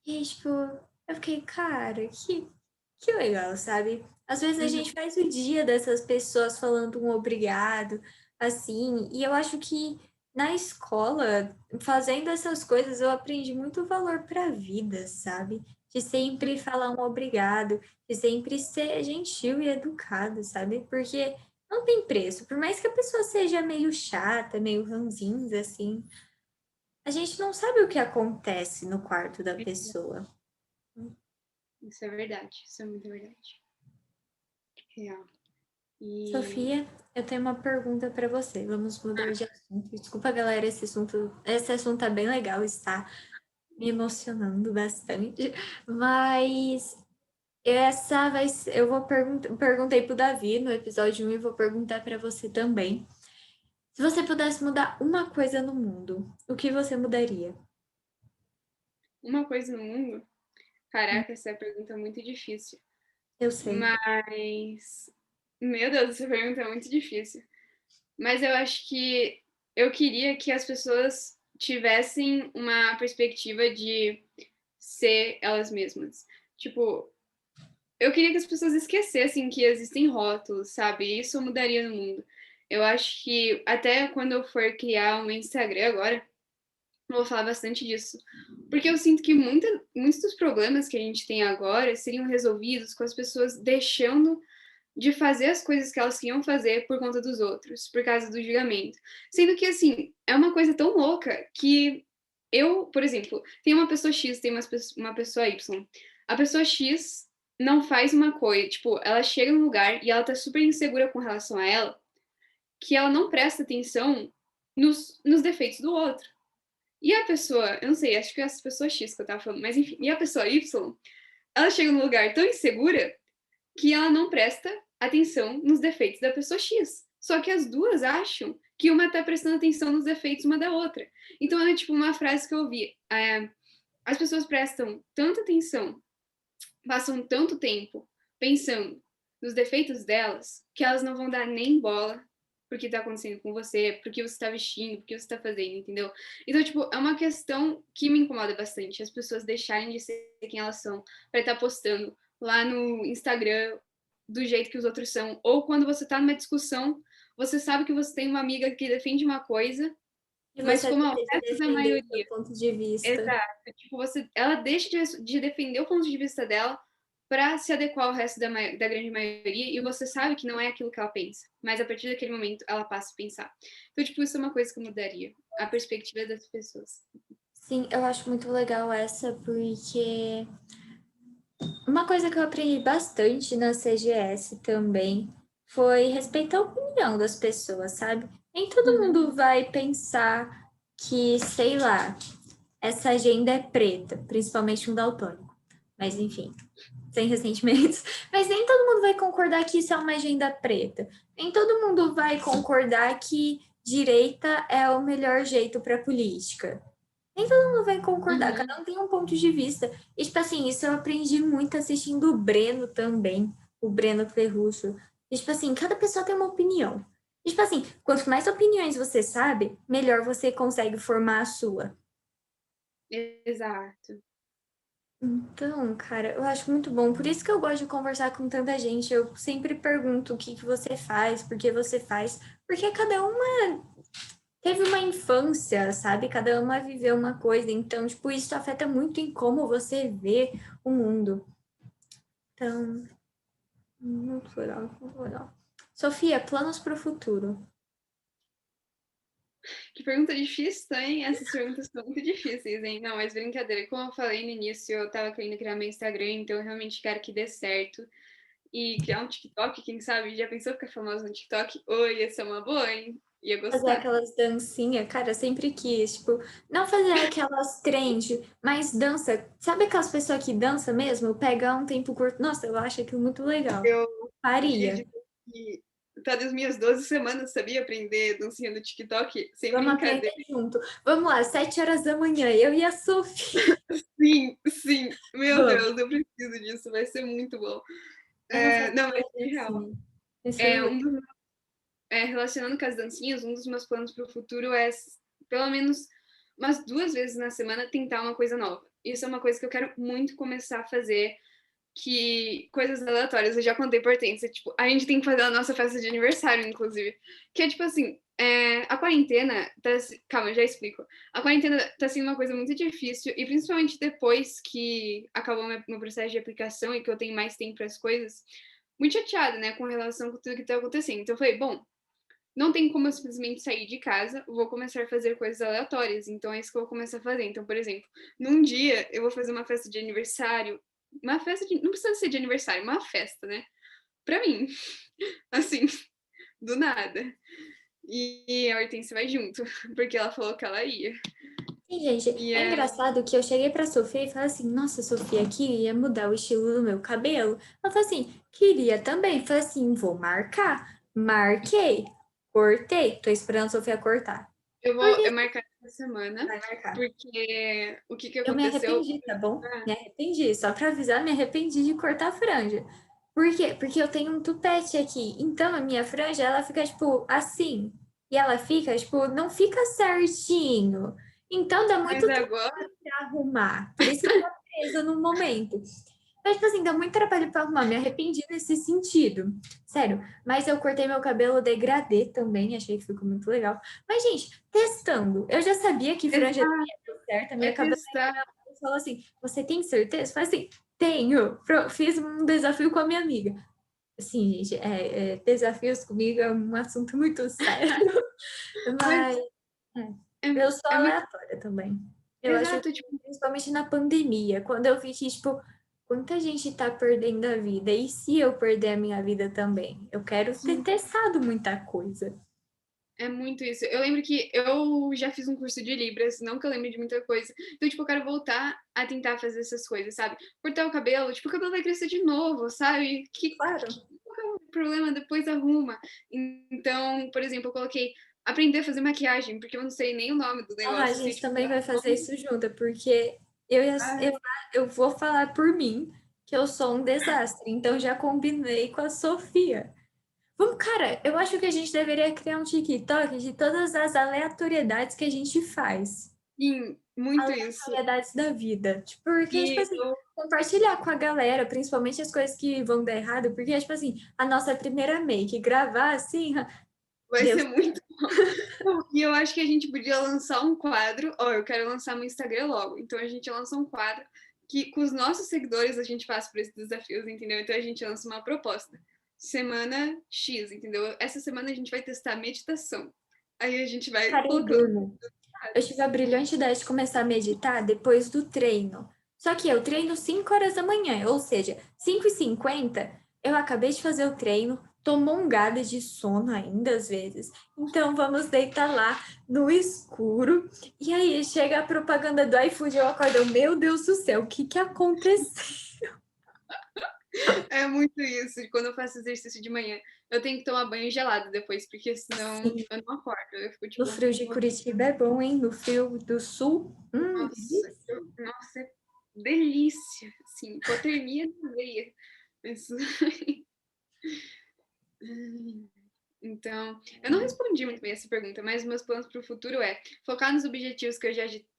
E tipo, eu fiquei, cara, que legal, sabe? Às vezes a gente Uhum. faz o dia dessas pessoas falando um obrigado, assim, e eu acho que na escola, fazendo essas coisas, eu aprendi muito valor para a vida, sabe? De sempre falar um obrigado, de sempre ser gentil e educado, sabe? Porque não tem preço, por mais que a pessoa seja meio chata, meio ranzinza, assim, a gente não sabe o que acontece no quarto da pessoa. Isso é verdade, isso é muito verdade. Real. E Sofia, eu tenho uma pergunta para você. Vamos mudar de assunto. Desculpa, galera, esse assunto tá bem legal, está me emocionando bastante. Mas eu vou perguntei pro Davi no episódio 1 e vou perguntar para você também. Se você pudesse mudar uma coisa no mundo, o que você mudaria? uma coisa no mundo, caraca, essa pergunta é muito difícil. Eu sei. Mas, meu Deus, essa pergunta é muito difícil. Mas eu acho que eu queria que as pessoas tivessem uma perspectiva de ser elas mesmas. Tipo, eu queria que as pessoas esquecessem que existem rótulos, sabe? Isso mudaria no mundo. Eu acho que até quando eu for criar um Instagram agora, eu vou falar bastante disso. Porque eu sinto que muitos dos problemas que a gente tem agora seriam resolvidos com as pessoas deixando de fazer as coisas que elas queriam fazer por conta dos outros, por causa do julgamento. Sendo que, assim, é uma coisa tão louca que eu, por exemplo, tem uma pessoa X, tem uma pessoa Y. A pessoa X não faz uma coisa, tipo, ela chega num lugar e ela tá super insegura com relação a ela, que ela não presta atenção nos defeitos do outro. E a pessoa, eu não sei, acho que é essa pessoa X que eu tava falando, mas enfim, e a pessoa Y, ela chega num lugar tão insegura que ela não presta atenção nos defeitos da pessoa X. Só que as duas acham que uma tá prestando atenção nos defeitos uma da outra. Então é tipo uma frase que eu ouvi. As pessoas prestam tanta atenção, passam tanto tempo pensando nos defeitos delas, que elas não vão dar nem bola pro que tá acontecendo com você, pro que você tá vestindo, pro que você tá fazendo, entendeu? Então, tipo, é uma questão que me incomoda bastante, as pessoas deixarem de ser quem elas são pra estar postando lá no Instagram do jeito que os outros são, ou quando você tá numa discussão, você sabe que você tem uma amiga que defende uma coisa, E mas você como o deixa de resto da defender o seu maioria, ponto de vista. exato, tipo, ela deixa de defender o ponto de vista dela para se adequar ao resto da grande maioria, e você sabe que não é aquilo que ela pensa, mas a partir daquele momento ela passa a pensar. Então, tipo, isso é uma coisa que eu mudaria, a perspectiva das pessoas. Sim, eu acho muito legal essa, porque uma coisa que eu aprendi bastante na CGS também foi respeitar a opinião das pessoas, sabe? Nem todo Uhum. mundo vai pensar que, sei lá, essa agenda é preta, principalmente um daltônico. Mas enfim, sem ressentimentos. Mas nem todo mundo vai concordar que isso é uma agenda preta. Nem todo mundo vai concordar que direita é o melhor jeito para política. Nem todo mundo vai concordar, Uhum. cada um tem um ponto de vista. E, tipo assim, isso eu aprendi muito assistindo o Breno também, o Breno Ferruccio. E, tipo assim, cada pessoa tem uma opinião. E, tipo assim, quanto mais opiniões você sabe, melhor você consegue formar a sua. Exato. Então, cara, eu acho muito bom. Por isso que eu gosto de conversar com tanta gente. Eu sempre pergunto o que que você faz, por que você faz, porque cada uma teve uma infância, sabe? Cada uma viveu uma coisa. Então, tipo, isso afeta muito em como você vê o mundo. Então, muito legal, muito legal. Sofia, planos para o futuro. Que pergunta difícil, hein? Essas perguntas são muito difíceis, hein? Não, mas brincadeira. Como eu falei no início, eu tava querendo criar meu Instagram, então eu realmente quero que dê certo. E criar um TikTok, quem sabe? Já pensou ficar famosa no TikTok? Oi, ia ser uma boa, hein? Ia Fazer gostar. aquelas dancinhas, cara, eu sempre quis, tipo, não fazer aquelas trend, mas dança. Sabe aquelas pessoas que dançam mesmo? Pegar um tempo curto. Nossa, eu acho aquilo muito legal. Eu Faria. acredito que tá das minhas 12 semanas, sabia? Aprender dancinha no TikTok, sem Vamos aprender brincadeira. junto. Vamos lá, 7 horas da manhã, eu e a Sofia. Sim, sim. Meu Vamos, Deus, eu preciso disso, vai ser muito bom. vamos fazer Não, mas uma de real. dancinha. É, Isso, um dos relacionando com as dancinhas, um dos meus planos para o futuro é, pelo menos umas 2 vezes na semana, tentar uma coisa nova. Isso é uma coisa que eu quero muito começar a fazer, que coisas aleatórias, eu já contei por Hortência, tipo, a gente tem que fazer a nossa festa de aniversário, inclusive, que é tipo assim, a quarentena, calma, eu já explico, a quarentena tá sendo uma coisa muito difícil, e principalmente depois que acabou meu processo de aplicação e que eu tenho mais tempo para as coisas, muito chateada, né, com relação com tudo que tá acontecendo, então eu falei, bom, não tem como eu simplesmente sair de casa, vou começar a fazer coisas aleatórias. Então é isso que eu vou começar a fazer. Então, por exemplo, num dia eu vou fazer uma festa de aniversário, uma festa de, não precisa ser de aniversário, uma festa, né? Pra mim, assim, do nada. E a Hortência vai junto, porque ela falou que ela ia. sim, gente, E é é, engraçado que eu cheguei pra Sofia e falei assim, nossa, Sofia, queria mudar o estilo do meu cabelo. Ela falou assim, queria também. Falei assim, vou marcar. Marquei. Cortei. Tô esperando a Sofia cortar. eu Porque vou marcar essa semana, vai marcar. porque o que Eu me aconteceu? arrependi, tá bom? Ah, Me arrependi. Só pra avisar, me arrependi de cortar a franja. Por quê? Porque eu tenho um tupete aqui. Então, a minha franja, ela fica, tipo, assim. E ela fica, tipo, não fica certinho. Então, dá muito mas agora, pra arrumar. Por isso que tá presa no momento. Mas, tipo assim, dá muito trabalho pra arrumar. Me arrependi nesse sentido. Sério. Mas eu cortei meu cabelo degradê também. Achei que ficou muito legal. Mas, gente, testando. Eu já sabia que franja não exato, ia dar certo. A é minha cabeça testar. falou assim: Você tem certeza? Eu falei assim: Tenho. Fiz um desafio com a minha amiga. Assim, gente, desafios comigo é um assunto muito sério. Mas Mas é, é, eu sou é muito aleatória também. Eu acho exato, que, tipo, principalmente na pandemia, quando eu vi que, tipo, quanta gente tá perdendo a vida, e se eu perder a minha vida também? Eu quero ter testado muita coisa. é muito isso. Eu lembro que eu já fiz um curso de Libras, não que eu lembre de muita coisa. Então, tipo, eu quero voltar a tentar fazer essas coisas, sabe? Cortar o cabelo, tipo, o cabelo vai crescer de novo, sabe? Claro. Qual é o problema? Depois arruma. Então, por exemplo, eu coloquei aprender a fazer maquiagem, porque eu não sei nem o nome do Ah, a negócio. Sei, gente tipo, também vai fazer isso junto, porque eu, ia- ah, eu vou falar por mim que eu sou um desastre, então já combinei com a Sofia. Vamos, cara, eu acho que a gente deveria criar um TikTok de todas as aleatoriedades que a gente faz. sim, muito isso. Aleatoriedades da vida. Tipo, porque, tipo E assim, compartilhar com a galera, principalmente as coisas que vão dar errado, porque, tipo assim, a nossa primeira make, gravar assim, vai Deus. ser muito bom. E eu acho que a gente podia lançar um quadro. Ó, eu quero lançar meu Instagram logo. Então a gente lança um quadro que com os nossos seguidores a gente passa por esses desafios, entendeu? Então a gente lança uma proposta. Semana X, entendeu? Essa semana a gente vai testar meditação. Aí a gente vai Cara, eu colocando. durmo. Eu tive a brilhante ideia de começar a meditar depois do treino. Só que eu treino 5 horas da manhã, ou seja, 5h50, eu acabei de fazer o treino, tô mongada de sono ainda às vezes. Então vamos deitar lá no escuro. E aí chega a propaganda do iFood, eu acordo, meu Deus do céu, o que que aconteceu? É muito isso. E quando eu faço exercício de manhã, eu tenho que tomar banho gelado depois, porque senão Sim, eu não acordo. Eu fico no tipo, frio de Curitiba é bom, hein? No frio do sul. Nossa, Delícia. nossa, é delícia, assim, hipotermia na veia. Isso. Então, eu não respondi muito bem essa pergunta, mas meus planos para o futuro é focar nos objetivos que eu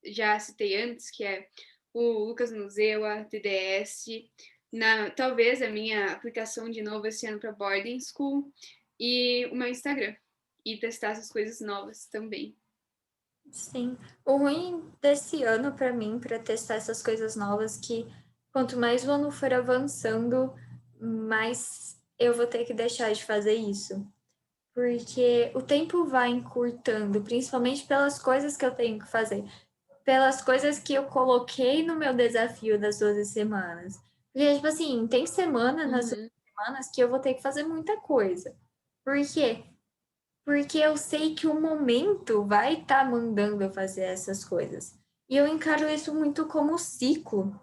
já citei antes, que é o Lucas Museu, a TDS, talvez a minha aplicação de novo esse ano para boarding school e o meu Instagram. E testar essas coisas novas também. Sim. O ruim desse ano para mim, para testar essas coisas novas, que quanto mais o ano for avançando, mais eu vou ter que deixar de fazer isso. Porque o tempo vai encurtando, principalmente pelas coisas que eu tenho que fazer, pelas coisas que eu coloquei no meu desafio das 12 semanas. Porque, tipo assim, tem semana nas semanas que eu vou ter que fazer muita coisa. Por quê? Porque eu sei que o momento vai estar mandando eu fazer essas coisas. E eu encaro isso muito como ciclo,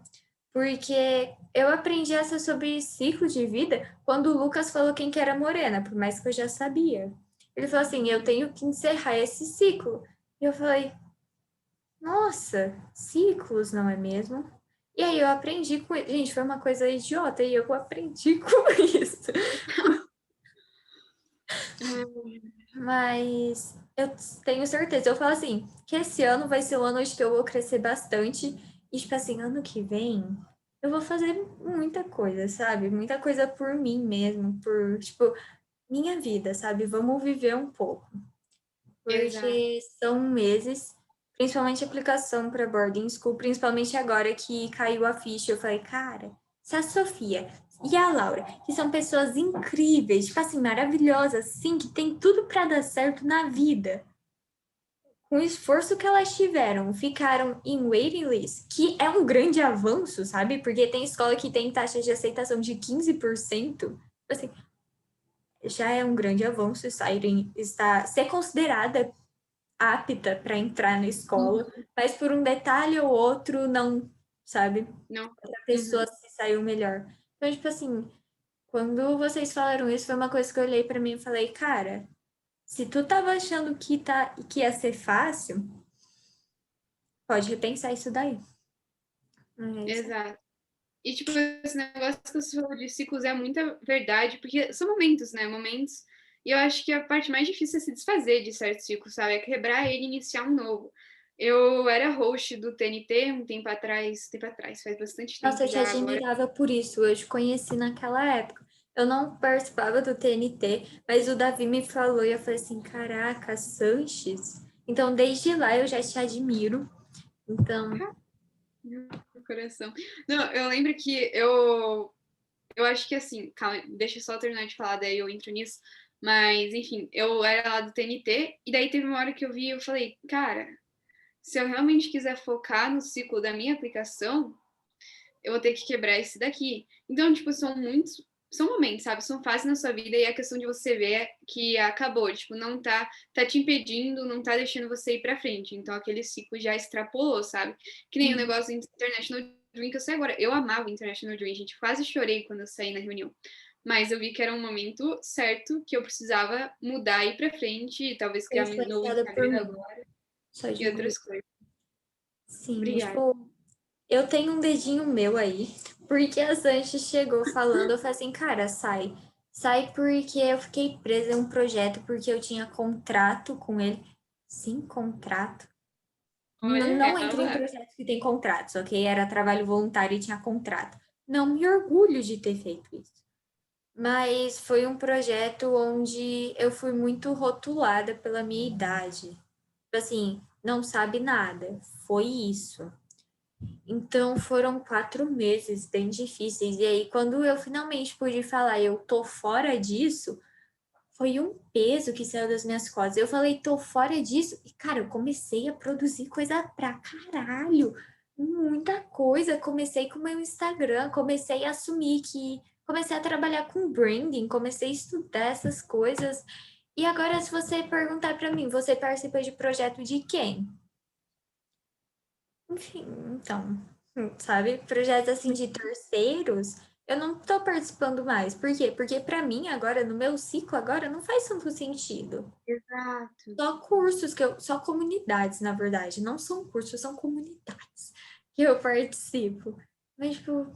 porque eu aprendi essa sobre ciclo de vida quando o Lucas falou quem que era Morena, por mais que eu já sabia. Ele falou assim: eu tenho que encerrar esse ciclo. E eu falei: nossa, ciclos, não é mesmo? E aí eu aprendi com ele. Gente, foi uma coisa idiota e eu aprendi com isso. Mas eu tenho certeza. Eu falo assim, que esse ano vai ser o ano onde que eu vou crescer bastante. E, tipo assim, ano que vem, eu vou fazer muita coisa, sabe? Muita coisa por mim mesmo, por, tipo, minha vida, sabe? Vamos viver um pouco. Exato. Porque são meses, principalmente aplicação para boarding school, principalmente agora que caiu a ficha. Eu falei, cara, se a Sofia e a Laura, que são pessoas incríveis, tipo assim, maravilhosas, sim, que tem tudo para dar certo na vida, com o esforço que elas tiveram, ficaram em waiting list, que é um grande avanço, sabe? Porque tem escola que tem taxa de aceitação de 15%. Assim, já é um grande avanço ser considerada apta para entrar na escola, mas por um detalhe ou outro não, sabe? Não. Outra pessoa se saiu melhor. Então, tipo assim, quando vocês falaram isso, foi uma coisa que eu olhei para mim e falei, cara, se tu tava achando que ia ser fácil, pode repensar isso daí. Mas, Exato. E, tipo, esse negócio que você falou de ciclos é muita verdade, porque são momentos, né? Momentos. E eu acho que a parte mais difícil é se desfazer de certos ciclos, sabe? É quebrar ele e iniciar um novo. Eu era host do TNT um tempo atrás, faz bastante nossa, tempo eu te já agora. admirava por isso, eu te conheci naquela época. Eu não participava do TNT, mas o Davi me falou e eu falei assim, caraca, Sanches. Então, desde lá eu já te admiro. Então, Meu coração. Não, eu lembro que eu acho que assim, calma, deixa eu só terminar de falar, daí eu entro nisso. Mas, enfim, eu era lá do TNT, e daí teve uma hora que eu vi e eu falei, cara, se eu realmente quiser focar no ciclo da minha aplicação, eu vou ter que quebrar esse daqui. Então, tipo, são momentos, sabe? São fases na sua vida e é questão de você ver que acabou, tipo, não tá te impedindo, não tá deixando você ir pra frente. Então, aquele ciclo já extrapolou, sabe? Que nem o negócio do International Dream que eu sei agora. Eu amava o International Dream, gente. Quase chorei quando eu saí na reunião. Mas eu vi que era um momento certo que eu precisava mudar e ir pra frente, talvez foi criar um novo influenciada por Instagram mim, agora só e digo outras isso. coisas. Sim, Obrigada. tipo, eu tenho um dedinho meu aí, porque a Sanches chegou falando, eu falei assim, cara, sai. Sai porque eu fiquei presa em um projeto, porque eu tinha contrato com ele. Sim, contrato. Olha Não entrei em ela. projetos que tem contratos, ok? Era trabalho voluntário e tinha contrato. Não me orgulho de ter feito isso. Mas foi um projeto onde eu fui muito rotulada pela minha idade. Tipo assim, não sabe nada. Foi isso. Então foram 4 meses bem difíceis. E aí, quando eu finalmente pude falar, eu tô fora disso, foi um peso que saiu das minhas costas. Eu falei, tô fora disso. E, cara, eu comecei a produzir coisa pra caralho. Muita coisa. Comecei com o meu Instagram, comecei a assumir que. Comecei a trabalhar com branding, comecei a estudar essas coisas. E agora, se você perguntar para mim, você participa de projeto de quem? Enfim, então, sabe? Projetos assim de terceiros, eu não tô participando mais. Por quê? Porque para mim agora, no meu ciclo agora, não faz tanto sentido. Exato. Só cursos só comunidades, na verdade, não são cursos, são comunidades que eu participo. Mas, tipo,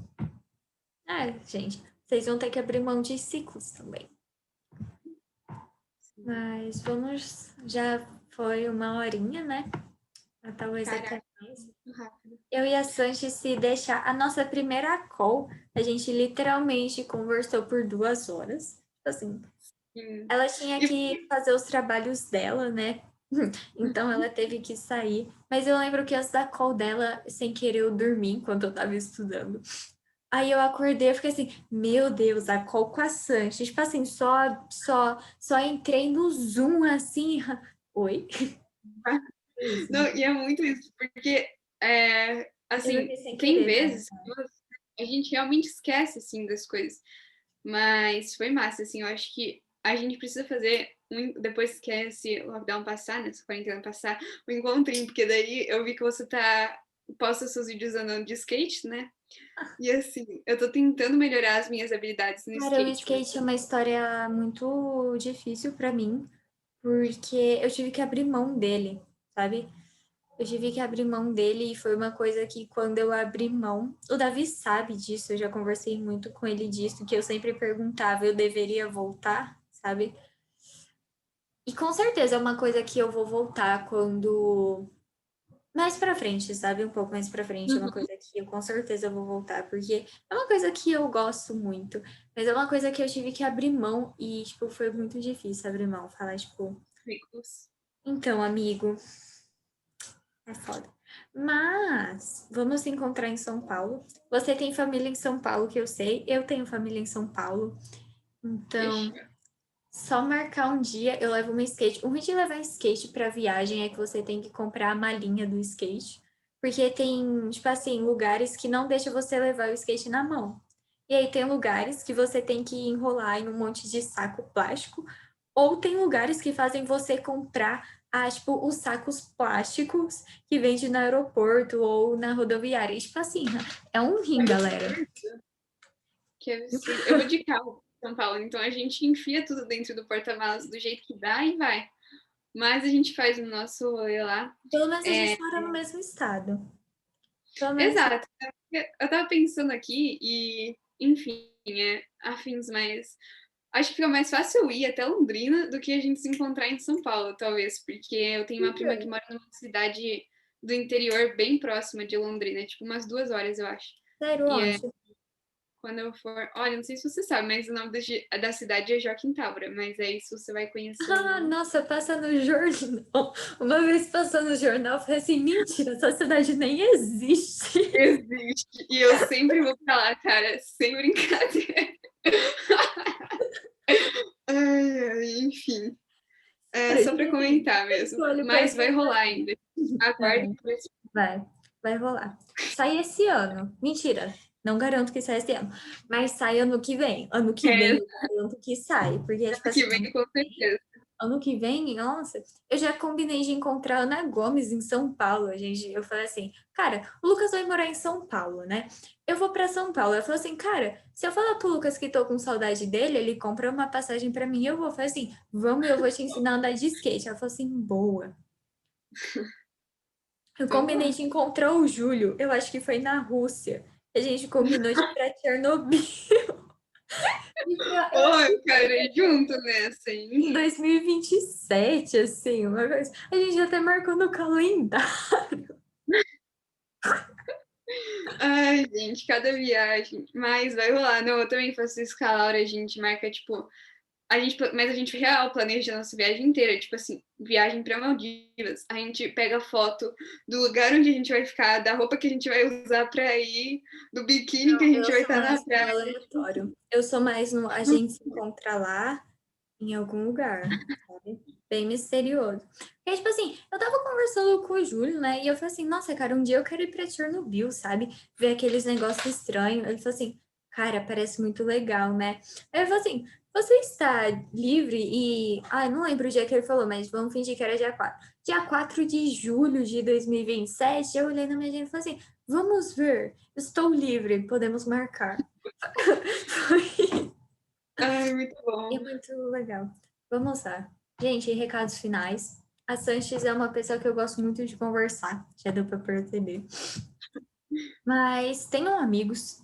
gente, vocês vão ter que abrir mão de ciclos também. Sim. Mas vamos, já foi 1 horinha, né? Talvez Caraca, até mais. muito rápido. Eu e a Sanchi, se deixar a nossa primeira call, a gente literalmente conversou por 2 horas. Tipo assim, Sim. ela tinha E que fazer os trabalhos dela, né? Então ela teve que sair. Mas eu lembro que antes da call dela, sem querer, eu dormi enquanto eu tava estudando. Aí eu acordei e fiquei assim, meu Deus, a call com a Sanchi. Tipo assim, só entrei no Zoom assim. Oi? Isso, não, e é muito isso, porque eu assim, dormi sem tem querer, né? vezes que a gente realmente esquece assim das coisas. Mas foi massa, assim, eu acho que a gente precisa fazer depois que esse lockdown passar, né, essa quarentena passar, um encontrinho, porque daí eu vi que você posta seus vídeos andando de skate, né? E assim, eu tô tentando melhorar as minhas habilidades no Cara, o skate. skate é uma história muito difícil pra mim, porque eu tive que abrir mão dele, sabe? Eu tive que abrir mão dele e foi uma coisa que quando eu abri mão, o Davi sabe disso, eu já conversei muito com ele disso, que eu sempre perguntava, eu deveria voltar, sabe? E com certeza é uma coisa que eu vou voltar quando mais pra frente, sabe? Um pouco mais pra frente, é uma Uhum. coisa que eu com certeza vou voltar, porque é uma coisa que eu gosto muito, mas é uma coisa que eu tive que abrir mão e, tipo, foi muito difícil abrir mão, falar, tipo, Ricos. então, amigo, é foda. Mas vamos se encontrar em São Paulo. Você tem família em São Paulo, que eu sei, eu tenho família em São Paulo, então Fechou. só marcar um dia, eu levo meu skate. O ruim de levar skate pra viagem é que você tem que comprar a malinha do skate. Porque tem, tipo assim, lugares que não deixam você levar o skate na mão. E aí tem lugares que você tem que enrolar em um monte de saco plástico. Ou tem lugares que fazem você comprar, tipo, os sacos plásticos que vende no aeroporto ou na rodoviária. E, tipo assim, é um rim, galera. Que absurdo. Eu vou de carro para São Paulo, então a gente enfia tudo dentro do porta-malas do jeito que dá e vai. Mas a gente faz o nosso rolê lá. Pelo menos a gente mora no mesmo estado. Pelo menos. Exato. Eu tava pensando aqui e, enfim, afins, mas acho que fica mais fácil eu ir até Londrina do que a gente se encontrar em São Paulo, talvez, porque eu tenho uma prima que mora numa cidade do interior bem próxima de Londrina, tipo umas 2 horas, eu acho. Sério, E onde? quando eu for. Olha, não sei se você sabe, mas o nome da cidade é Joaquim Távora, mas é isso, você vai conhecer Ah, o. nossa, passa no jornal. Uma vez passou no jornal, eu falei assim, mentira, essa cidade nem existe. Existe. E eu sempre vou pra lá, cara, sem brincadeira. Enfim. É só para comentar mesmo. Olha, Mas vai pensa. rolar ainda. Aguarde por esse. Vai rolar. Sai esse ano. Mentira, não garanto que saia esse ano. Mas sai ano que vem. Ano que vem É, eu garanto que sai. Porque, tipo assim, que vem com certeza. ano que vem, nossa, eu já combinei de encontrar a Ana Gomes em São Paulo. Eu falei assim, cara, o Lucas vai morar em São Paulo, né? Eu vou para São Paulo. Ela falou assim, cara, se eu falar pro Lucas que tô com saudade dele, ele compra uma passagem para mim, eu vou. Eu falei assim, vamos, eu vou te ensinar a andar de skate. Ela falou assim, boa. Eu Então, combinei bom. de encontrar o Júlio, eu acho que foi na Rússia. A gente combinou de ir para Chernobyl. Eu acho Oi, que cara, junto nessa, em hein? 2027, assim, uma coisa. A gente até marcou no calendário. Ai, gente, cada viagem. Mas vai rolar. Não, eu também faço isso com a Laura, a gente marca, tipo, mas a gente real planeja a nossa viagem inteira, tipo assim, viagem para Maldivas. A gente pega foto do lugar onde a gente vai ficar, da roupa que a gente vai usar para ir, do biquíni que a Eu gente vai sou estar na mais no praia. aleatório. Eu sou mais no a gente se encontra lá em algum lugar, sabe? Bem misterioso. Porque, tipo assim, eu tava conversando com o Júlio, né? E eu falei assim, nossa, cara, um dia eu quero ir pra Chernobyl, sabe? Ver aqueles negócios estranhos. Ele falou assim, cara, parece muito legal, né? Aí eu falei assim, você está livre e... Ah, não lembro o dia que ele falou, mas vamos fingir que era dia 4. Dia 4 de julho de 2027, eu olhei na minha agenda e falei assim, Vamos ver. Estou livre, podemos marcar. Foi... Ai, muito bom. É muito legal. Vamos lá. Gente, recados finais. A Sanches é uma pessoa que eu gosto muito de conversar, já deu para perceber. Mas tenham amigos,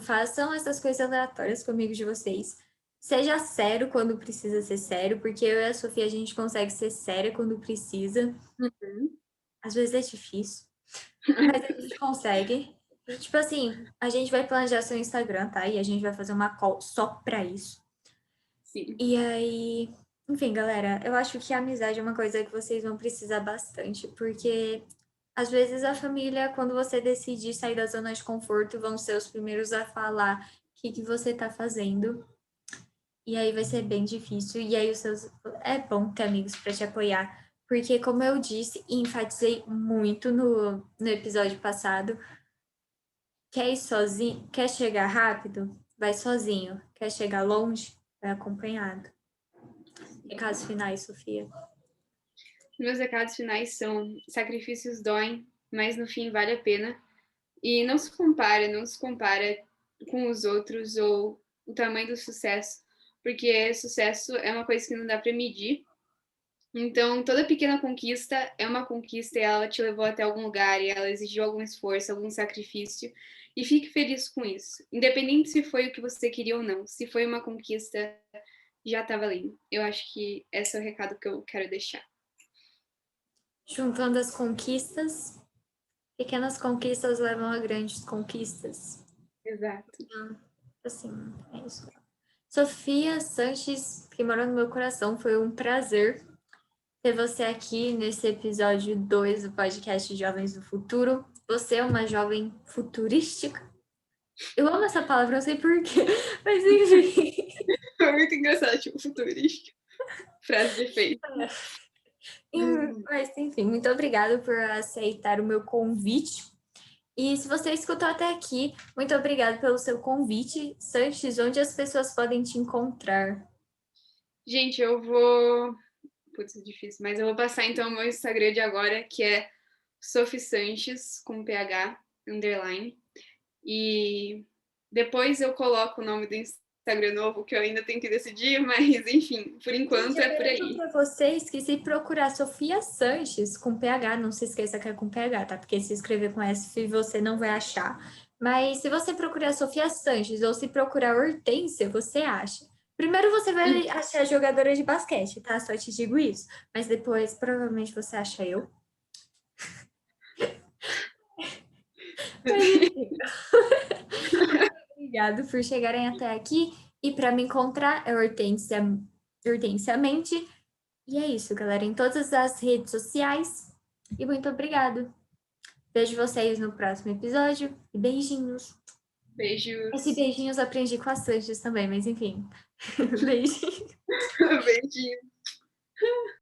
façam essas coisas aleatórias com amigos de vocês. Seja sério quando precisa ser sério, porque eu e a Sofia a gente consegue ser séria quando precisa. Às vezes é difícil, mas a gente consegue. E, tipo assim, a gente vai planejar seu Instagram, tá? E a gente vai fazer uma call só pra isso. Sim. E aí, enfim, galera, eu acho que a amizade é uma coisa que vocês vão precisar bastante, porque às vezes a família, quando você decidir sair da zona de conforto, vão ser os primeiros a falar o que você tá fazendo. E aí vai ser bem difícil. E aí é bom ter amigos para te apoiar, porque como eu disse e enfatizei muito no episódio passado, quer ir sozinho, quer chegar rápido, vai sozinho. Quer chegar longe, vai acompanhado. Recados finais, Sofia. Meus recados finais são: sacrifícios doem, mas no fim vale a pena. E não se compara com os outros ou o tamanho do sucesso, porque sucesso é uma coisa que não dá para medir. Então, toda pequena conquista é uma conquista e ela te levou até algum lugar e ela exigiu algum esforço, algum sacrifício. E fique feliz com isso, independente se foi o que você queria ou não. Se foi uma conquista, já tá valendo. Eu acho que esse é o recado que eu quero deixar. Juntando as conquistas, pequenas conquistas levam a grandes conquistas. Exato. Assim, é isso. Sofia Sanches, que mora no meu coração, foi um prazer ter você aqui nesse episódio 2 do podcast Jovens do Futuro. Você é uma jovem futurística. Eu amo essa palavra, não sei porquê, mas enfim. Foi muito engraçado, tipo, futurístico. Frase de efeito. Mas enfim, muito obrigada por aceitar o meu convite. E se você escutou até aqui, muito obrigada pelo seu convite. Sanches, onde as pessoas podem te encontrar? Gente, eu vou. Putz, é difícil, mas eu vou passar então o meu Instagram de agora, que é Sophie Sanches, com PH, underline. E depois eu coloco o nome do Instagram novo, que eu ainda tenho que decidir, mas enfim, por enquanto Gente, é por eu lembro aí. para vocês que se procurar Sofia Sanches com PH, não se esqueça que é com PH, tá? Porque se escrever com S você não vai achar. Mas se você procurar Sofia Sanches ou se procurar Hortência, você acha. Primeiro você vai achar jogadora de basquete, tá? Só te digo isso. Mas depois, provavelmente, você acha eu. Mas, enfim. Obrigado por chegarem até aqui. E para me encontrar é Hortência Mente. E é isso, galera, em todas as redes sociais. E muito obrigado. Vejo vocês no próximo episódio. E beijinhos. Beijos. Esse beijinhos aprendi com a Sanches também, mas enfim. Beijinhos. Beijinhos.